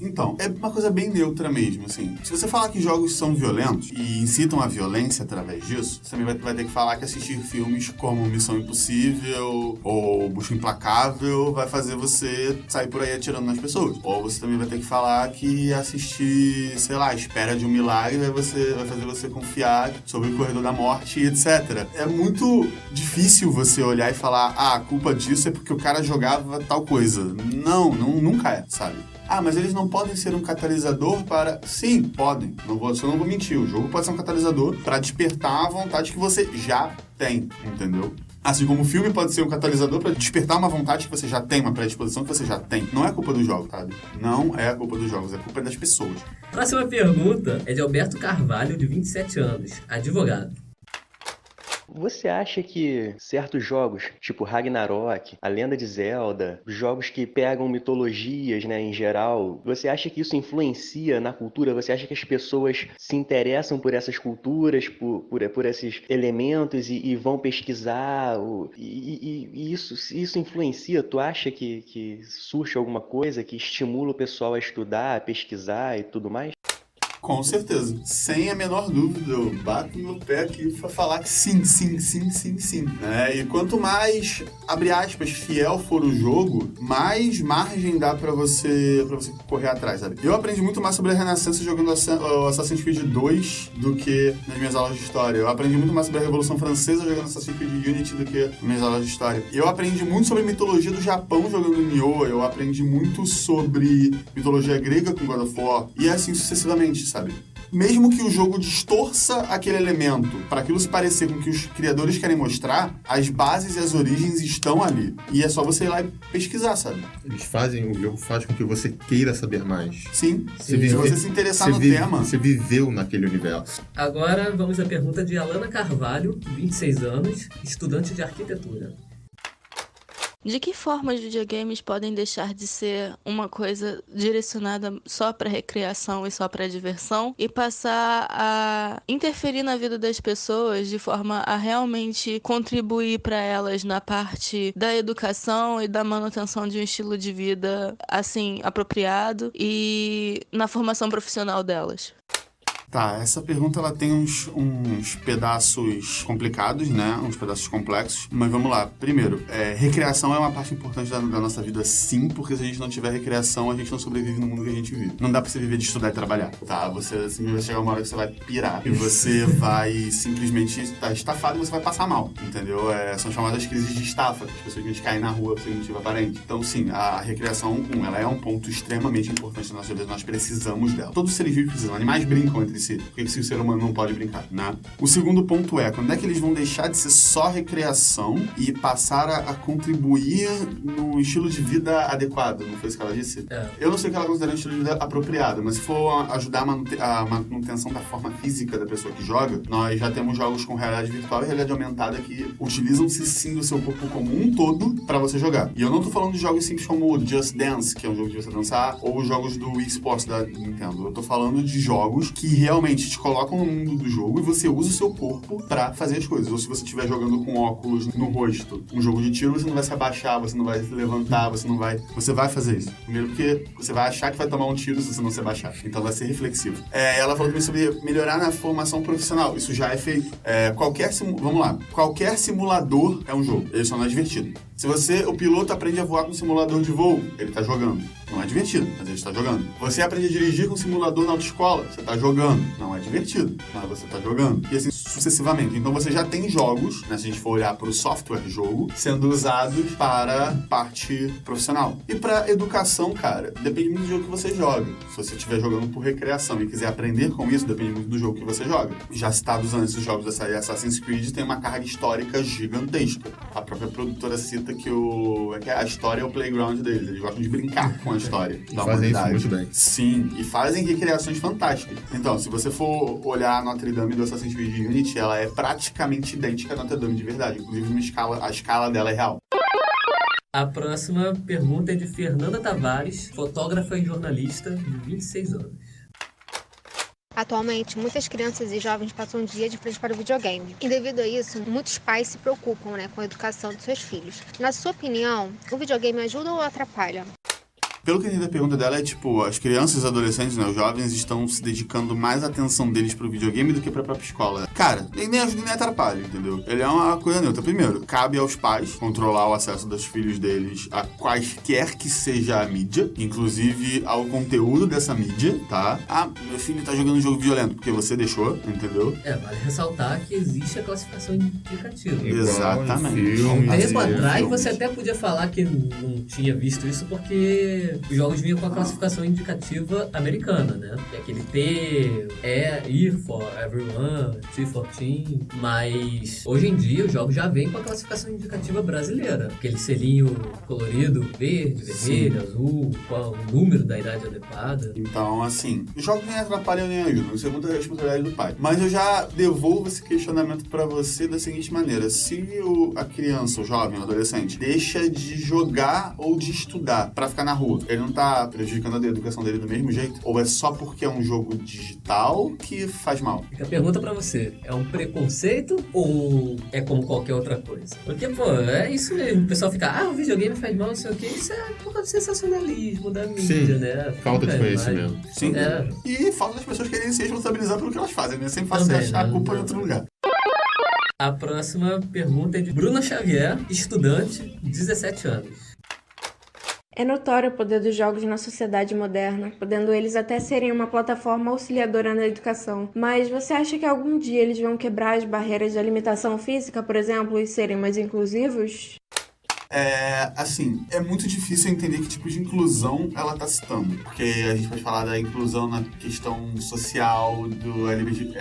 Então, é uma coisa bem neutra mesmo, assim. Se você falar que jogos são violentos e incitam a violência através disso, você também vai ter que falar que assistir filmes como Missão Impossível ou Busca Implacável vai fazer você sair por aí atirando nas pessoas. Ou você também vai ter que falar que assistir, sei lá, Espera de um Milagre vai fazer você confiar sobre o corredor da morte, etc. É muito difícil você olhar e falar, a culpa disso é porque o cara jogava tal coisa. Não, nunca é, sabe? Mas eles não podem ser um catalisador para... Sim, podem. Eu não vou mentir. O jogo pode ser um catalisador para despertar a vontade que você já tem, entendeu? Assim como o filme pode ser um catalisador para despertar uma vontade que você já tem, uma predisposição que você já tem. Não é culpa do jogo, sabe? Não é a culpa dos jogos, é culpa das pessoas. Próxima pergunta é de Alberto Carvalho, de 27 anos, advogado. Você acha que certos jogos, tipo Ragnarok, A Lenda de Zelda, jogos que pegam mitologias, né, em geral, você acha que isso influencia na cultura? Você acha que as pessoas se interessam por essas culturas, por esses elementos e vão pesquisar? E isso influencia? Tu acha que surge alguma coisa que estimula o pessoal a estudar, a pesquisar e tudo mais? Com certeza. Sem a menor dúvida, eu bato meu pé aqui pra falar que sim. Né? E quanto mais, abre aspas, fiel for o jogo, mais margem dá pra você correr atrás, sabe? Eu aprendi muito mais sobre a Renascença jogando Assassin's Creed 2 do que nas minhas aulas de história. Eu aprendi muito mais sobre a Revolução Francesa jogando Assassin's Creed Unity do que nas minhas aulas de história. Eu aprendi muito sobre a mitologia do Japão jogando Nioh. Eu aprendi muito sobre mitologia grega com God of War. E assim sucessivamente, sabe? Mesmo que o jogo distorça aquele elemento para aquilo se parecer com o que os criadores querem mostrar, as bases e as origens estão ali. E é só você ir lá e pesquisar, sabe? O jogo faz com que você queira saber mais. Sim. Se você se interessar no tema... Você viveu naquele universo. Agora vamos à pergunta de Alana Carvalho, 26 anos, estudante de arquitetura. De que forma os videogames podem deixar de ser uma coisa direcionada só para recreação e só para diversão e passar a interferir na vida das pessoas de forma a realmente contribuir para elas na parte da educação e da manutenção de um estilo de vida assim apropriado e na formação profissional delas? Tá, essa pergunta ela tem uns pedaços complicados, né? Uns pedaços complexos. Mas vamos lá. Primeiro, recreação é uma parte importante da nossa vida, sim, porque se a gente não tiver recreação, a gente não sobrevive no mundo que a gente vive. Não dá pra você viver de estudar e trabalhar, tá? Você simplesmente vai chegar uma hora que você vai pirar. E você vai simplesmente estar estafado e você vai passar mal, entendeu? São chamadas crises de estafa, que as pessoas que caem na rua sem motivo aparente. Então, sim, a recreação, ela é um ponto extremamente importante na nossa vida. Nós precisamos dela. Todos os seres vivos precisam. Animais brincam entre si. Por que o ser humano não pode brincar, né? O segundo ponto é, quando é que eles vão deixar de ser só recreação e passar a contribuir no estilo de vida adequado? Não foi isso que ela disse? Eu não sei o que ela considera um estilo de vida apropriado, mas se for ajudar a manutenção da forma física da pessoa que joga, nós já temos jogos com realidade virtual e realidade aumentada que utilizam-se sim do seu corpo como um todo pra você jogar. E eu não tô falando de jogos simples como Just Dance, que é um jogo de você dançar, ou os jogos do Wii Sports da Nintendo. Eu tô falando de jogos que realmente te colocam no mundo do jogo e você usa o seu corpo pra fazer as coisas. Ou se você estiver jogando com óculos no rosto, um jogo de tiro, você não vai se abaixar, você não vai se levantar, você vai fazer isso. Primeiro porque você vai achar que vai tomar um tiro se você não se abaixar. Então vai ser reflexivo. Ela falou também sobre melhorar na formação profissional. Isso já é feito. Vamos lá. Qualquer simulador é um jogo. Ele só não é divertido. Se o piloto aprende a voar com um simulador de voo, ele tá jogando. Não é divertido, mas ele está jogando. Você aprende a dirigir com um simulador na autoescola, você tá jogando. Não é divertido, mas você tá jogando. E assim sucessivamente. Então você já tem jogos, né, se a gente for olhar para o software jogo, sendo usados para parte profissional. E para educação, cara, depende muito do jogo que você joga. Se você estiver jogando por recreação e quiser aprender com isso, depende muito do jogo que você joga. Já citados antes, os jogos da série Assassin's Creed têm uma carga histórica gigantesca. A própria produtora cita que a história é o playground deles. Eles gostam de brincar com a história da humanidade. Isso muito bem. Sim, e fazem recriações fantásticas. Então, se você for olhar a Notre Dame do Assassin's Creed Unity, ela é praticamente idêntica à Notre Dame de verdade. Inclusive, a escala dela é real. A próxima pergunta é de Fernanda Tavares, fotógrafa e jornalista de 26 anos. Atualmente, muitas crianças e jovens passam um dia de frente para o videogame. E devido a isso, muitos pais se preocupam, com a educação dos seus filhos. Na sua opinião, o videogame ajuda ou atrapalha? Pelo que eu entendi, a pergunta dela é tipo, as crianças e os adolescentes, né, os jovens, estão se dedicando mais a atenção deles pro videogame do que pra própria escola. Cara, nem ajuda nem atrapalha, entendeu? Ele é uma coisa neutra. Primeiro, cabe aos pais controlar o acesso dos filhos deles a quaisquer que seja a mídia, inclusive ao conteúdo dessa mídia, tá? Ah, meu filho tá jogando um jogo violento, porque você deixou, entendeu? Vale ressaltar que existe a classificação indicativa. Exatamente. Há um tempo atrás, você até podia falar que não tinha visto isso porque os jogos vinham com a classificação indicativa americana, né? Que é aquele T, E for Everyone, T14. Mas hoje em dia os jogos já vêm com a classificação indicativa brasileira. Aquele selinho colorido, verde, vermelho, azul, com o número da idade adequada. Então, assim, os jogos nem atrapalham nem ajudam. Isso é muita responsabilidade do pai. Mas eu já devolvo esse questionamento pra você da seguinte maneira. Se a criança, o jovem, o adolescente, deixa de jogar ou de estudar pra ficar na rua, ele não tá prejudicando a educação dele do mesmo jeito? Ou é só porque é um jogo digital que faz mal? Fica a pergunta pra você. É um preconceito ou é como qualquer outra coisa? Porque, é isso mesmo. O pessoal fica, o videogame faz mal, não sei o quê. Isso é por causa do sensacionalismo da mídia, né? Falta de conhecimento. Sim. E falta das pessoas quererem se responsabilizar pelo que elas fazem, né? Sempre fácil achar a culpa em outro lugar. A próxima pergunta é de Bruna Xavier, estudante, 17 anos. É notório o poder dos jogos na sociedade moderna, podendo eles até serem uma plataforma auxiliadora na educação. Mas você acha que algum dia eles vão quebrar as barreiras da limitação física, por exemplo, e serem mais inclusivos? Assim, é muito difícil entender que tipo de inclusão ela tá citando. Porque a gente pode falar da inclusão na questão social do LGBT.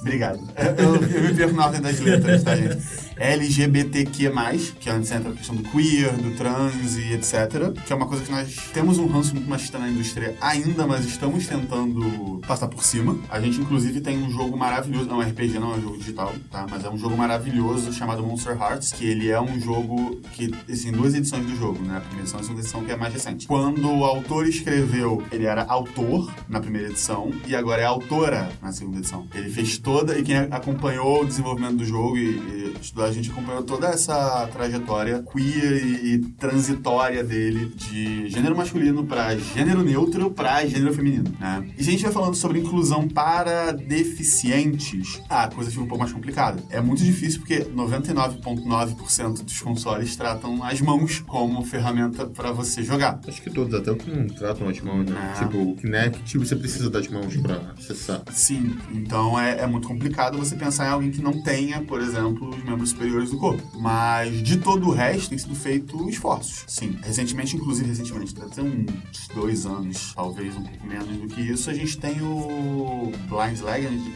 Obrigado. Eu me perco na ordem das letras, tá, gente? LGBTQ+, que antes entra a questão do queer, do trans e etc. Que é uma coisa que nós temos um ranço muito machista na indústria ainda, mas estamos tentando passar por cima. A gente, inclusive, tem um jogo maravilhoso, não é um RPG, não é um jogo digital, tá? Mas é um jogo maravilhoso chamado Monster Hearts, que ele é um jogo que, assim, 2 edições do jogo, né? A primeira edição e a segunda edição, que é mais recente. Quando o autor escreveu, ele era autor na primeira edição e agora é autora na segunda edição. Ele fez toda, e quem acompanhou o desenvolvimento do jogo e estudou, a gente acompanhou toda essa trajetória queer e transitória dele, de gênero masculino pra gênero neutro pra gênero feminino, né? E se a gente vai falando sobre inclusão para deficientes, a coisa fica um pouco mais complicada. É muito difícil porque 99,9% dos consoles tratam as mãos como ferramenta pra você jogar. Acho que todos, até o que não tratam as mãos, né? Tipo, o Kinect, você precisa das mãos pra acessar. Sim, então é muito complicado você pensar em alguém que não tenha, por exemplo, os membros superiores do corpo. Mas de todo o resto tem sido feito esforços. Sim, recentemente, deve ter uns 2 anos, talvez um pouco menos do que isso, a gente tem o Blind Legend,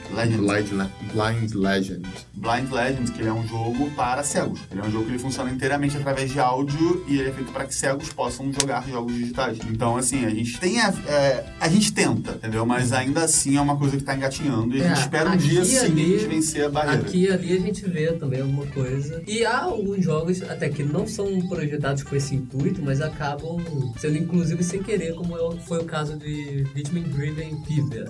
que ele é um jogo para cegos. Ele é um jogo que ele funciona inteiramente através de áudio e ele é feito para que cegos possam jogar jogos digitais. Então, assim, a gente tem a gente tenta, entendeu? Mas ainda assim é uma coisa que tá engatinhando e a gente espera um dia sim a gente vencer a barreira. Aqui e ali a gente vê também alguma coisa. E há alguns jogos até que não são projetados com esse intuito, mas acabam sendo inclusive sem querer, como foi o caso de Hitman Driven Fever.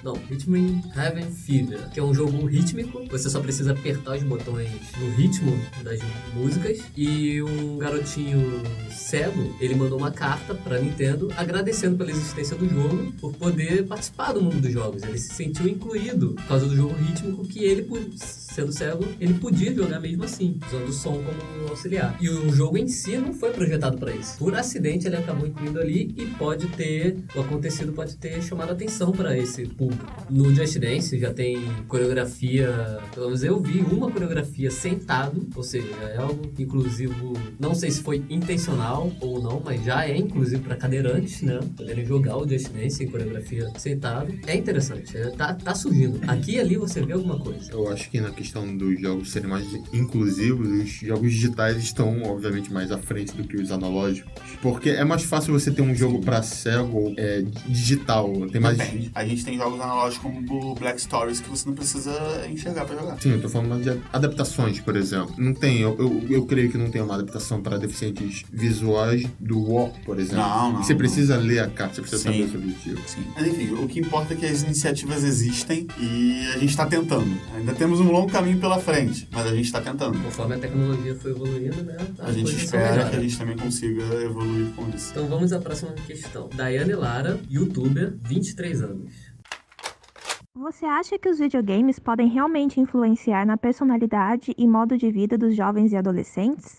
Não, Hitman Heaven Fever, que é um jogo rítmico. Você só precisa apertar os botões no ritmo das músicas. E um garotinho cego, ele mandou uma carta pra Nintendo agradecendo pela existência do jogo, por poder participar do mundo dos jogos. Ele se sentiu incluído por causa do jogo rítmico, que ele, sendo cego, ele podia jogar mesmo assim, usando o som como auxiliar. E o jogo em si não foi projetado pra isso. Por acidente ele acabou incluindo ali e o acontecido pode ter chamado atenção pra esse público. No Just Dance já tem coreografia, pelo menos eu vi uma coreografia sentado, ou seja, é algo inclusivo, não sei se foi intencional ou não, mas já é inclusivo para cadeirantes, né? Poderem jogar o Just Dance em coreografia sentado. É interessante, tá surgindo. Aqui e ali você vê alguma coisa. Eu acho que na questão dos jogos serem mais inclusivos, os jogos digitais estão, obviamente, mais à frente do que os analógicos. Porque é mais fácil você ter um jogo para cego digital. Tem mais... Depende. A gente tem jogos analógicos como o Black Stories que você não precisa enxergar para jogar. Sim, eu tô falando de adaptações, por exemplo. Não tem, eu creio que não tem uma adaptação para deficientes visuais do War, por exemplo. Não. Você precisa ler a carta, você precisa saber o seu objetivo. Sim. Mas enfim, o que importa é que as iniciativas existem e a gente está tentando. Ainda temos um longo caminho pela frente, mas a gente está tentando. Conforme a tecnologia foi evoluindo, né? A gente espera que a gente também consiga evoluir com isso. Então vamos à próxima questão. Daiane Lara, youtuber, 23 anos. Você acha que os videogames podem realmente influenciar na personalidade e modo de vida dos jovens e adolescentes?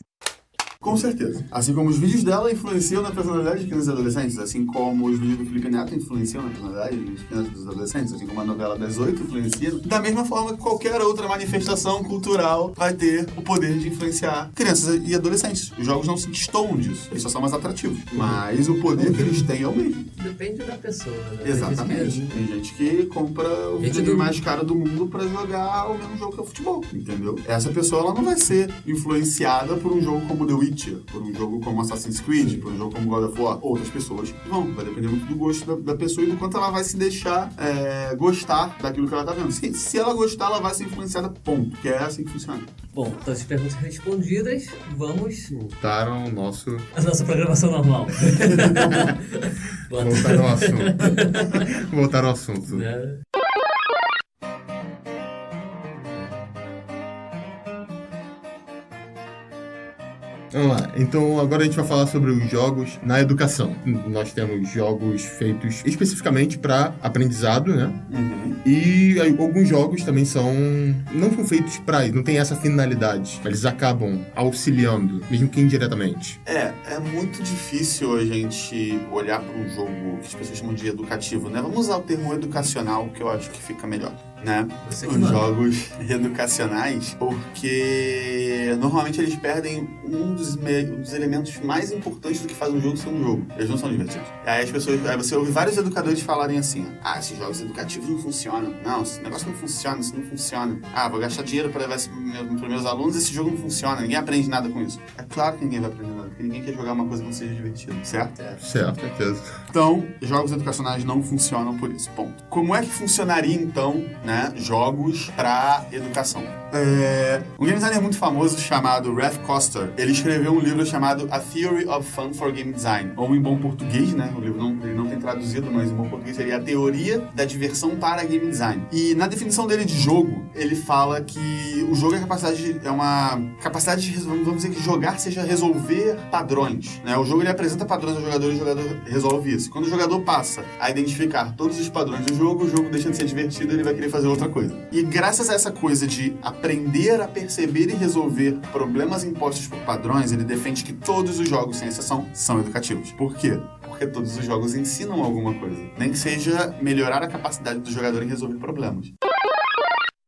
Com certeza. Assim como os vídeos dela influenciam na personalidade de crianças e adolescentes, assim como os vídeos do Felipe Neto influenciam na personalidade de crianças e adolescentes, assim como a novela das 8 influencia, da mesma forma que qualquer outra manifestação cultural vai ter o poder de influenciar crianças e adolescentes. Os jogos não se destoam disso, eles só são mais atrativos. Mas o poder que eles têm é o mesmo. Depende da pessoa, né? Exatamente. Tem gente que compra o videogame mais caro do mundo pra jogar o mesmo jogo que é o futebol, entendeu? Essa pessoa ela não vai ser influenciada por um jogo como The Witcher, por um jogo como Assassin's Creed, por um jogo como God of War. Outras pessoas vão. Vai depender muito do gosto da pessoa e do quanto ela vai se deixar gostar daquilo que ela tá vendo. Se ela gostar, ela vai ser influenciada, ponto. Que é assim que funciona. Bom, então as perguntas respondidas, vamos... Voltaram ao nosso... A nossa programação normal. Voltaram ao assunto. Vamos lá, então agora a gente vai falar sobre os jogos na educação. Nós temos jogos feitos especificamente para aprendizado, né? Uhum. E alguns jogos também não são feitos para isso, não tem essa finalidade. Eles acabam auxiliando, mesmo que indiretamente. É muito difícil a gente olhar para um jogo que as pessoas chamam de educativo, né? Vamos usar o termo educacional, que eu acho que fica melhor, né? Os jogos educacionais, porque normalmente eles perdem um dos elementos mais importantes do que faz um jogo ser um jogo. Eles não são divertidos. Aí você ouve vários educadores falarem assim: esses jogos educativos não funcionam. Não, esse negócio não funciona, isso não funciona. Vou gastar dinheiro para levar isso para meus alunos, esse jogo não funciona, ninguém aprende nada com isso. É claro que ninguém vai aprender nada, porque ninguém quer jogar uma coisa que não seja divertida, certo? Certo, certeza. Então, jogos educacionais não funcionam por isso, ponto. Como é que funcionaria então, né, né, jogos para educação. Um game designer muito famoso chamado Ralph Koster, ele escreveu um livro chamado A Theory of Fun for Game Design, ou em bom português, né, o livro ele não tem traduzido, mas em bom português seria A Teoria da Diversão para Game Design. E na definição dele de jogo, ele fala que o jogo é uma capacidade de, vamos dizer que jogar seja resolver padrões, né? O jogo ele apresenta padrões ao jogador e o jogador resolve isso. Quando o jogador passa a identificar todos os padrões do jogo, o jogo deixa de ser divertido e ele vai querer fazer outra coisa. E graças a essa coisa de aprender a perceber e resolver problemas impostos por padrões, ele defende que todos os jogos, sem exceção, são educativos. Por quê? Porque todos os jogos ensinam alguma coisa. Nem que seja melhorar a capacidade do jogador em resolver problemas.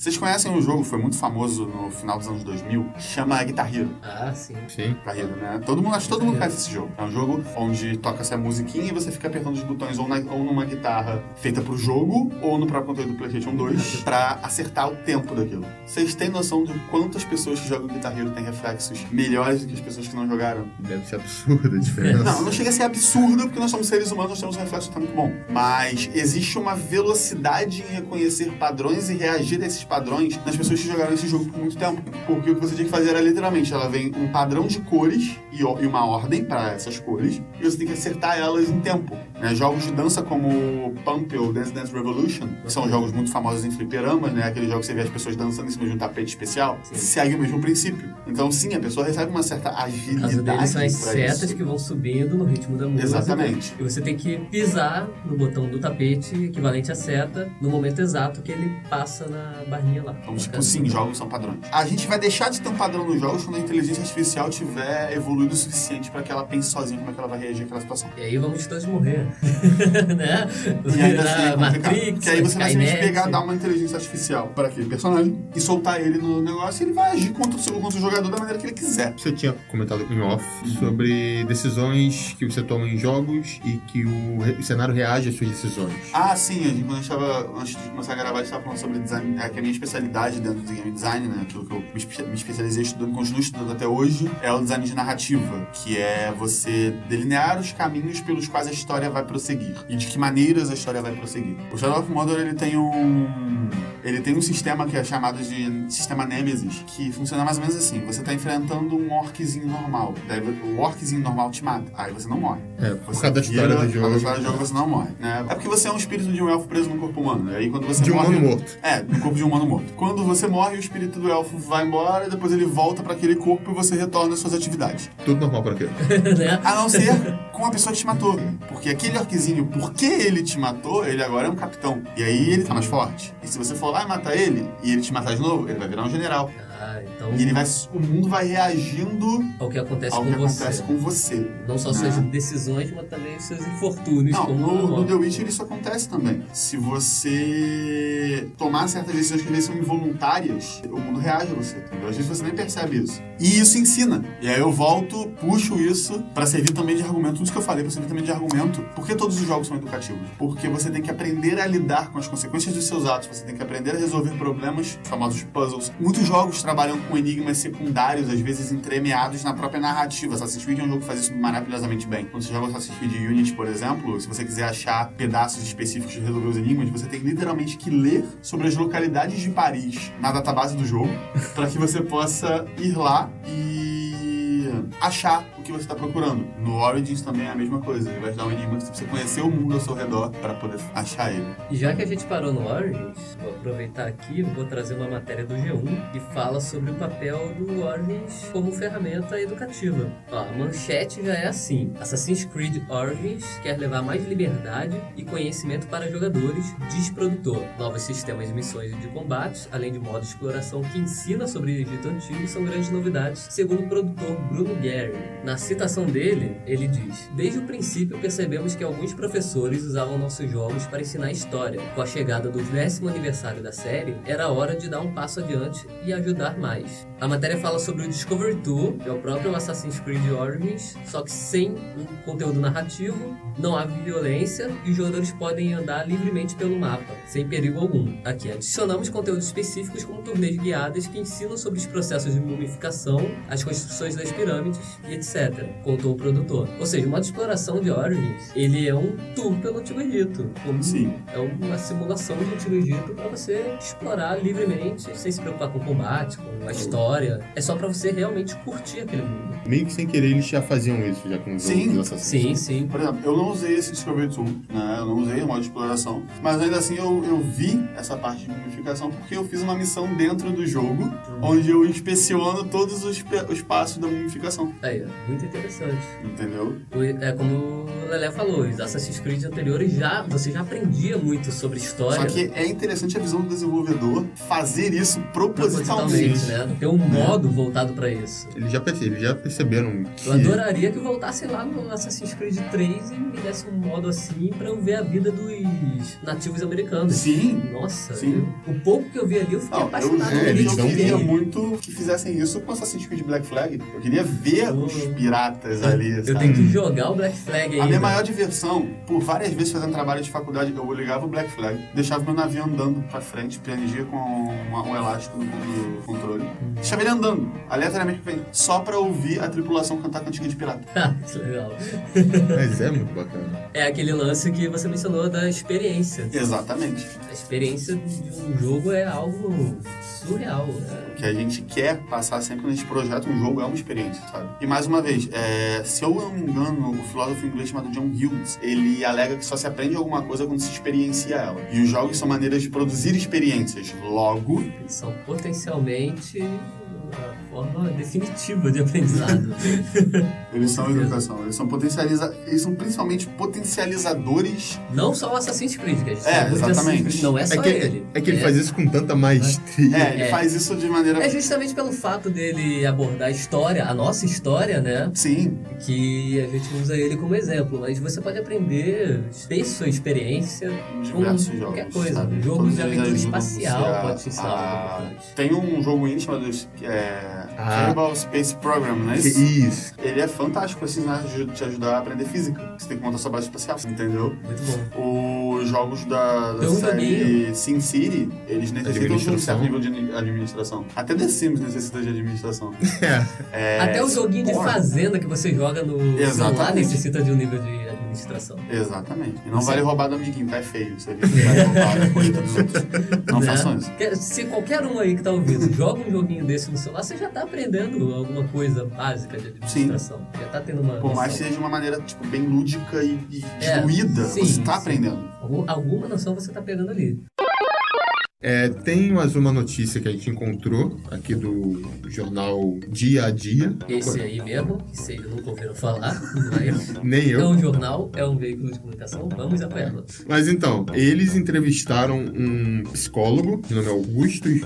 Vocês conhecem um jogo que foi muito famoso no final dos anos 2000? Chama Guitar Hero. Ah, sim. Sim. Guitar Hero, né? Todo mundo conhece esse jogo. É um jogo onde toca-se a musiquinha e você fica apertando os botões ou numa guitarra feita pro jogo ou no próprio controle do PlayStation 2 pra acertar o tempo daquilo. Vocês têm noção de quantas pessoas que jogam Guitar Hero têm reflexos melhores do que as pessoas que não jogaram? Deve ser absurda a diferença. Não chega a ser absurdo porque nós somos seres humanos, nós temos um reflexo que tá muito bom. Mas existe uma velocidade em reconhecer padrões e reagir a esses padrões nas pessoas que jogaram esse jogo por muito tempo. Porque o que você tinha que fazer era literalmente, ela vem um padrão de cores e uma ordem para essas cores e você tem que acertar elas em tempo. Né? Jogos de dança como Pump ou Dance Dance Revolution, que são jogos muito famosos em fliperamas, né? Aquele jogo que você vê as pessoas dançando em cima de um tapete especial, segue o mesmo princípio. Então sim, a pessoa recebe uma certa agilidade. No caso deles são as setas que vão subindo no ritmo da música. Exatamente. E você tem que pisar no botão do tapete, equivalente à seta, no momento exato que ele passa na barrinha lá. Então, tipo, sim, jogos são padrões. A gente vai deixar de ter um padrão nos jogos quando a inteligência artificial tiver evoluído o suficiente para que ela pense sozinha como é que ela vai reagir àquela situação. E aí vamos todos morrer. Né? E ainda assim, Matrix, que aí você vai simplesmente Skynet. dar uma inteligência artificial para aquele personagem e soltar ele no negócio e ele vai agir contra o jogador da maneira que ele quiser. Você tinha comentado em off sobre decisões que você toma em jogos e que o cenário reage às suas decisões. Ah, sim, quando a gente estava, antes de começar a gravar, a gente estava falando sobre design, que é a minha especialidade dentro do game design, né? Aquilo que eu me especializei estudando, continuo estudando até hoje, é o design de narrativa, que é você delinear os caminhos pelos quais a história vai prosseguir e de que maneiras a história vai prosseguir. O Shadow of Mordor, ele tem um sistema que é chamado de sistema Nemesis, que funciona mais ou menos assim. Você tá enfrentando um orczinho normal, daí o orczinho normal te mata, aí você não morre. Por causa da história do jogo. Por causa da história do jogo você não morre, né? É porque você é um espírito de um elfo preso no corpo humano, aí quando você morre... De um humano morto. No corpo de um humano morto. Quando você morre, o espírito do elfo vai embora e depois ele volta pra aquele corpo e você retorna às suas atividades. Tudo normal pra quê? Né? A não ser com a pessoa que te matou. Porque aquele orquezinho, porque ele te matou, ele agora é um capitão. E aí ele tá mais forte. E se você for lá e matar ele, e ele te matar de novo, ele vai virar um general. Então... E o mundo vai reagindo ao que acontece com você. Não só suas decisões, mas também seus infortúnios. Não, no The Witcher isso acontece também. Se você tomar certas decisões que às vezes são involuntárias, o mundo reage a você. Entendeu? Às vezes você nem percebe isso. E isso ensina. E aí eu volto, puxo isso pra servir também de argumento. Tudo isso que eu falei pra servir também de argumento. Por que todos os jogos são educativos? Porque você tem que aprender a lidar com as consequências dos seus atos. Você tem que aprender a resolver problemas, os famosos puzzles. Muitos jogos trabalham com enigmas secundários, às vezes entremeados na própria narrativa. Assassin's Creed é um jogo que faz isso maravilhosamente bem. Quando você joga Assassin's Creed Unity, por exemplo, se você quiser achar pedaços específicos de resolver os enigmas, você tem literalmente que ler sobre as localidades de Paris na database do jogo, para que você possa ir lá e achar o que você está procurando. No Origins também é a mesma coisa. Ele vai te dar um enigma que você precisa conhecer o mundo ao seu redor para poder achar ele. E já que a gente parou no Origins, vou aproveitar aqui e vou trazer uma matéria do G1 que fala sobre o papel do Origins como ferramenta educativa. Ó, a manchete já é assim: Assassin's Creed Origins quer levar mais liberdade e conhecimento para jogadores, diz produtor. Novos sistemas de missões e de combates, além de modo de exploração que ensina sobre o Egito Antigo, são grandes novidades, segundo o produtor Bruno Gary. Na citação dele, ele diz: desde o princípio percebemos que alguns professores usavam nossos jogos para ensinar história. Com a chegada do 10º aniversário da série, era hora de dar um passo adiante e ajudar mais. A matéria fala sobre o Discovery Tour, que é o próprio Assassin's Creed Origins, só que sem um conteúdo narrativo, não há violência e os jogadores podem andar livremente pelo mapa, sem perigo algum. Aqui adicionamos conteúdos específicos como turnês guiadas que ensinam sobre os processos de mumificação, as construções das pirâmides e etc. etc., contou o produtor. Ou seja, o modo de exploração de Origins, ele é um tour pelo Antigo Egito. Sim. É uma simulação do Antigo Egito para você explorar livremente, sem se preocupar com o combate, com a história. É só para você realmente curtir aquele mundo. Meio que sem querer eles já faziam isso, já com os outros assassinos. Sim. Por exemplo, eu não usei esse Discovery Tool, né? Eu não usei o modo de exploração, mas ainda assim eu vi essa parte de mumificação porque eu fiz uma missão dentro do jogo, onde eu inspeciono todos os passos da mumificação. Aí, muito interessante. Entendeu? É como o Lelé falou, os Assassin's Creed anteriores você já aprendia muito sobre história. Só que é interessante a visão do desenvolvedor fazer isso propositalmente, né? Ter um modo voltado pra isso. Eles já perceberam que... Eu adoraria que voltasse lá no Assassin's Creed 3 e me desse um modo assim pra eu ver a vida dos nativos americanos. Sim. Nossa, sim. O pouco que eu vi ali, eu fiquei apaixonado. Eu queria muito que fizessem isso com Assassin's Creed Black Flag. Eu queria ver os piratas ali, Eu sabe? tenho que jogar o Black Flag ainda. A minha maior diversão, por várias vezes fazendo trabalho de faculdade, eu ligava o Black Flag, deixava meu navio andando pra frente, PNG com um elástico no controle. Deixava ele andando, aleatoriamente pra frente, só pra ouvir a tripulação cantar cantiga de pirata. Que legal. Mas é muito bacana. É aquele lance que você mencionou da experiência. Exatamente. A experiência de um jogo é algo surreal. O que a gente quer passar sempre nesse projeto, um jogo é uma experiência, sabe? E mais uma vez, se eu não me engano, o filósofo inglês chamado John Hughes, ele alega que só se aprende alguma coisa quando se experiencia ela. E os jogos são maneiras de produzir experiências. Logo, eles são potencialmente a forma definitiva de aprendizado. Eles são educação, eles são principalmente potencializadores. Não só o Assassin's Creed, que a gente exatamente. Não é só ele. É que ele faz isso com tanta maestria. Ele faz isso de maneira... É justamente pelo fato dele abordar a história, a nossa história, né? Sim. Que a gente usa ele como exemplo. Mas você pode aprender, ter sua experiência com qualquer coisa. Sabe? Jogo de aventura espacial pode te ensinar. Tem um jogo indie chamado Kerbal Space Program, não é isso? Isso. Ele é fantástico pra te ajudar a aprender física. Você tem que montar sua base espacial, entendeu? Muito bom. Os jogos da série SimCity, eles necessitam de um certo nível de administração. Até The Sims necessita de administração. Até o joguinho de fazenda que você joga no celular necessita de um nível de administração. Exatamente. E não vale roubar do amiguinho, tá? É feio. Você vai roubar a coisa dos outros. Não façam isso. Se qualquer um aí que tá ouvindo joga um joguinho desse no celular, você já tá aprendendo alguma coisa básica de administração. Sim. Já tá tendo uma Por mais que seja de uma maneira bem lúdica e diluída, você tá aprendendo. Alguma noção você tá pegando ali. Tem mais uma notícia que a gente encontrou aqui do jornal Dia a Dia. Esse aí mesmo, que vocês nunca ouviram falar, mas nem eu. É um jornal, é um veículo de comunicação, vamos apoiá-lo. Mas então, eles entrevistaram um psicólogo, de nome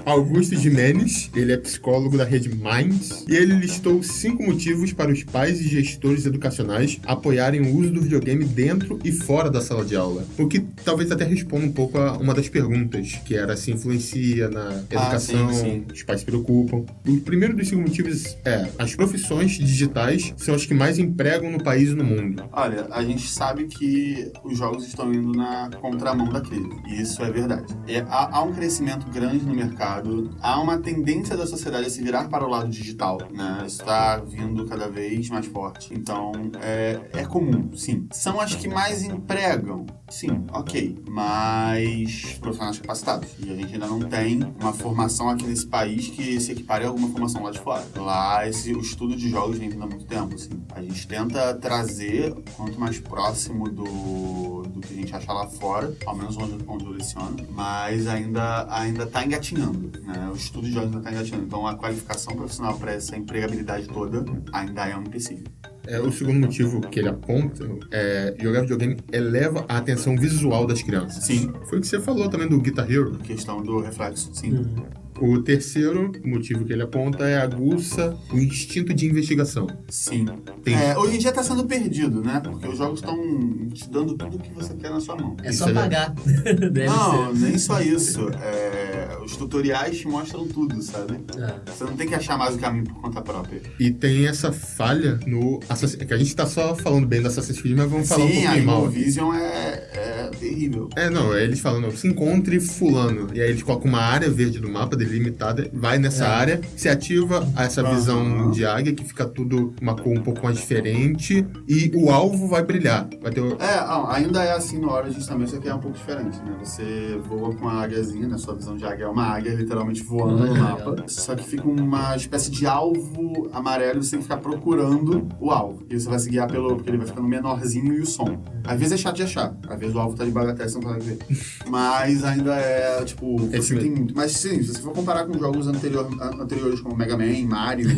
Augusto Jimenez. Ele é psicólogo da rede Minds, e ele listou 5 motivos para os pais e gestores educacionais apoiarem o uso do videogame dentro e fora da sala de aula. O que talvez até responda um pouco a uma das perguntas, que era se influencia na educação, sim. Os pais se preocupam. O primeiro dos 5 motivos as profissões digitais são as que mais empregam no país e no mundo. Olha, a gente sabe que os jogos estão indo na contramão da crise, e isso é verdade. Há um crescimento grande no mercado, há uma tendência da sociedade a se virar para o lado digital, né? Está vindo cada vez mais forte. Então, é comum, sim. São as que mais empregam, sim, ok, mas profissionais capacitados. E a gente ainda não tem uma formação aqui nesse país que se equipare a alguma formação lá de fora. Lá, o estudo de jogos vem vindo há muito tempo, assim. A gente tenta trazer quanto mais próximo do que a gente acha lá fora, ao menos onde eu leciono, mas ainda tá engatinhando, né? O estudo de jogos ainda tá engatinhando. Então, a qualificação profissional para essa empregabilidade toda ainda é um empecilho. O segundo motivo que ele aponta jogar videogame eleva a atenção visual das crianças. Sim. Foi o que você falou também do Guitar Hero. Questão do reflexo, sim. O terceiro motivo que ele aponta aguça o instinto de investigação. Sim. Hoje em dia está sendo perdido, né? Porque os jogos estão te dando tudo que você quer na sua mão. É só pagar. Não, nem só isso. Os tutoriais te mostram tudo, sabe? Você não tem que achar mais o caminho por conta própria. E tem essa falha no Assassin's Creed, que a gente tá só falando bem do Assassin's Creed, mas vamos falar um pouquinho mal. Sim, a Vision é terrível. Não, eles falando, se encontre fulano. E aí eles colocam uma área verde do mapa delimitada, vai nessa área, se ativa essa visão de águia, que fica tudo uma cor um pouco mais diferente, e o alvo vai brilhar. Vai ter... ainda é assim no Origins também, só que é um pouco diferente, né? Você voa com uma águiazinha, né? Sua visão de águia é uma águia literalmente voando no mapa. Só que fica uma espécie de alvo amarelo e você tem que ficar procurando o alvo. E você vai se guiar porque ele vai ficando menorzinho e o som. Às vezes é chato de achar. Às vezes o alvo tá de bagatela, você não consegue ver. Mas ainda é, tipo, você tem muito. Mas sim, se você for comparar com jogos anteriores como Mega Man, Mario,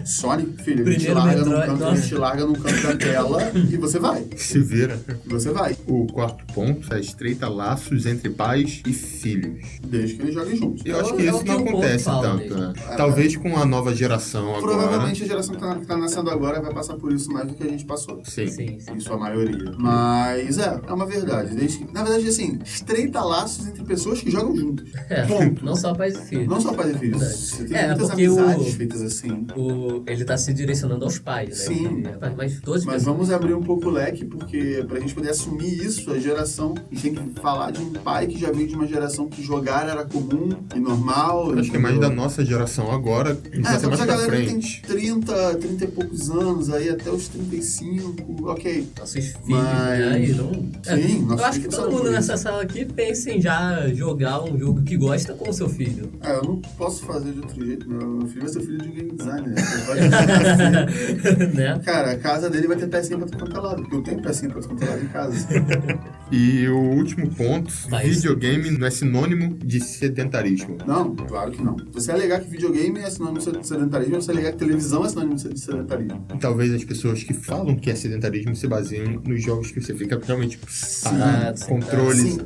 Sonic, filho, a gente larga num canto da tela e você vai. Se vira. E você vai. O quarto ponto é estreita laços entre pais e filhos. Desde que eles joguem juntos. Eu acho que isso não acontece tanto, né? Talvez com a nova geração agora. Provavelmente a geração que tá nascendo agora vai passar por isso mais do que a gente passou. Sim. Em sua maioria. Mas é uma verdade. Na verdade, assim, estreita laços entre pessoas que jogam juntos. Ponto. Não só pais e filhos. Não só pais e filhos. Você tem muitas porque amizades feitas assim. Ele tá se direcionando aos pais, né? Sim. Mas vamos abrir um pouco o leque, porque pra gente poder assumir isso, a gente tem que falar de um pai que já veio de uma geração que jogar era comum e normal. Acho que é mais da nossa geração agora. Só que a galera tem 30 e poucos anos, aí até os 35, ok. Nossos filhos, né? Sim, eu acho que todo mundo nessa sala aqui pensa em já jogar um jogo que gosta com o seu filho. Eu não posso fazer de outro jeito. Meu filho vai ser filho de game designer. Né? Cara, a casa dele vai ter pecinha pra tudo quanto é lado, porque eu tenho pecinha pra tudo quanto é lado em casa. E o último ponto, videogame não é sinônimo de sedentarismo. Não, claro que não. Se você alegar que videogame é sinônimo de sedentarismo, você alegar que televisão é sinônimo de sedentarismo. Talvez as pessoas que falam que é sedentarismo se baseiam nos jogos que você fica realmente parado, controles,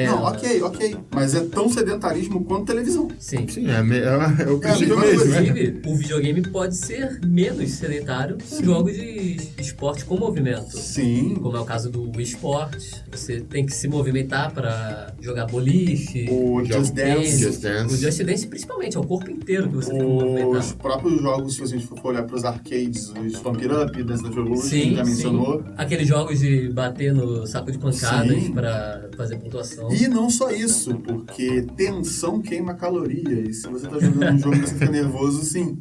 Não, ok. Mas é tão sedentarismo quanto televisão. Sim. É o princípio mesmo. Inclusive, o videogame pode ser menos sedentário que jogos de esporte com movimento. Sim. Como é o caso do Wii Sports. Você tem que se movimentar pra jogar boliche. O Just Dance. O Just Dance, principalmente, é o corpo inteiro que você tem que movimentar. Os próprios jogos, se a gente for olhar pros arcades, os Pump It Up, Dance Dance Revolution, que já mencionou. Aqueles jogos de bater no saco de pancadas pra fazer pontuação. E não só isso, porque tensão queima caloria. E se você tá jogando um jogo que você fica nervoso, sim.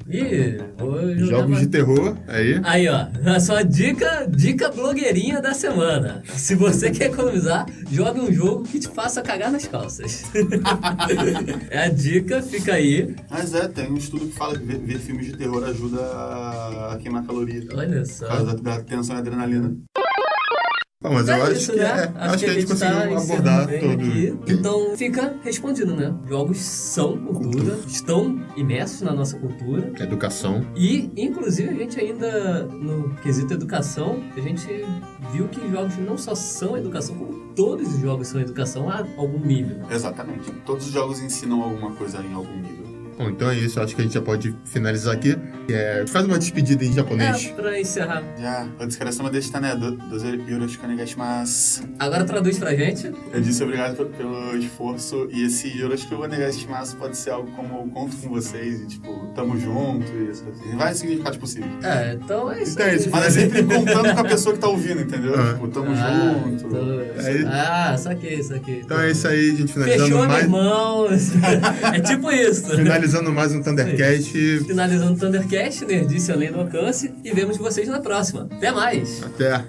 Jogos de terror, aí. Aí, ó, a sua dica blogueirinha da semana. Se você quer economizar, jogue um jogo que te faça cagar nas calças. É a dica, fica aí. Mas tem um estudo que fala que ver filmes de terror ajuda a queimar caloria. Olha só. Por causa da tensão e adrenalina. Mas eu acho que acho que a gente conseguiu abordar todo. Então fica respondido, né? Jogos são cultura, estão imersos na nossa cultura. Educação. E, inclusive, a gente ainda, no quesito educação, a gente viu que jogos não só são educação, como todos os jogos são educação a algum nível. Exatamente. Todos os jogos ensinam alguma coisa em algum nível. Bom, então é isso. Acho que a gente já pode finalizar aqui. Faz uma despedida em japonês. Pra encerrar. O descaracema deste né? Yoroshiku onegaishimasu. Agora traduz pra gente. Eu disse obrigado pelo esforço. E esse Yoroshiku onegaishimasu pode ser algo como eu conto com vocês. E tipo, tamo junto. E isso assim. Vai significar possível. Então é isso. Então é isso. Mas é sempre contando com a pessoa que tá ouvindo, entendeu? Tipo, tamo junto. Saquei. Então é isso aí, gente. Finalizando Fechou, mais. meu irmão. É tipo isso. Finalizando mais um Thundercast. Finalizando o Thundercast, Nerdice Além do Alcance. E vemos vocês na próxima. Até mais. Até.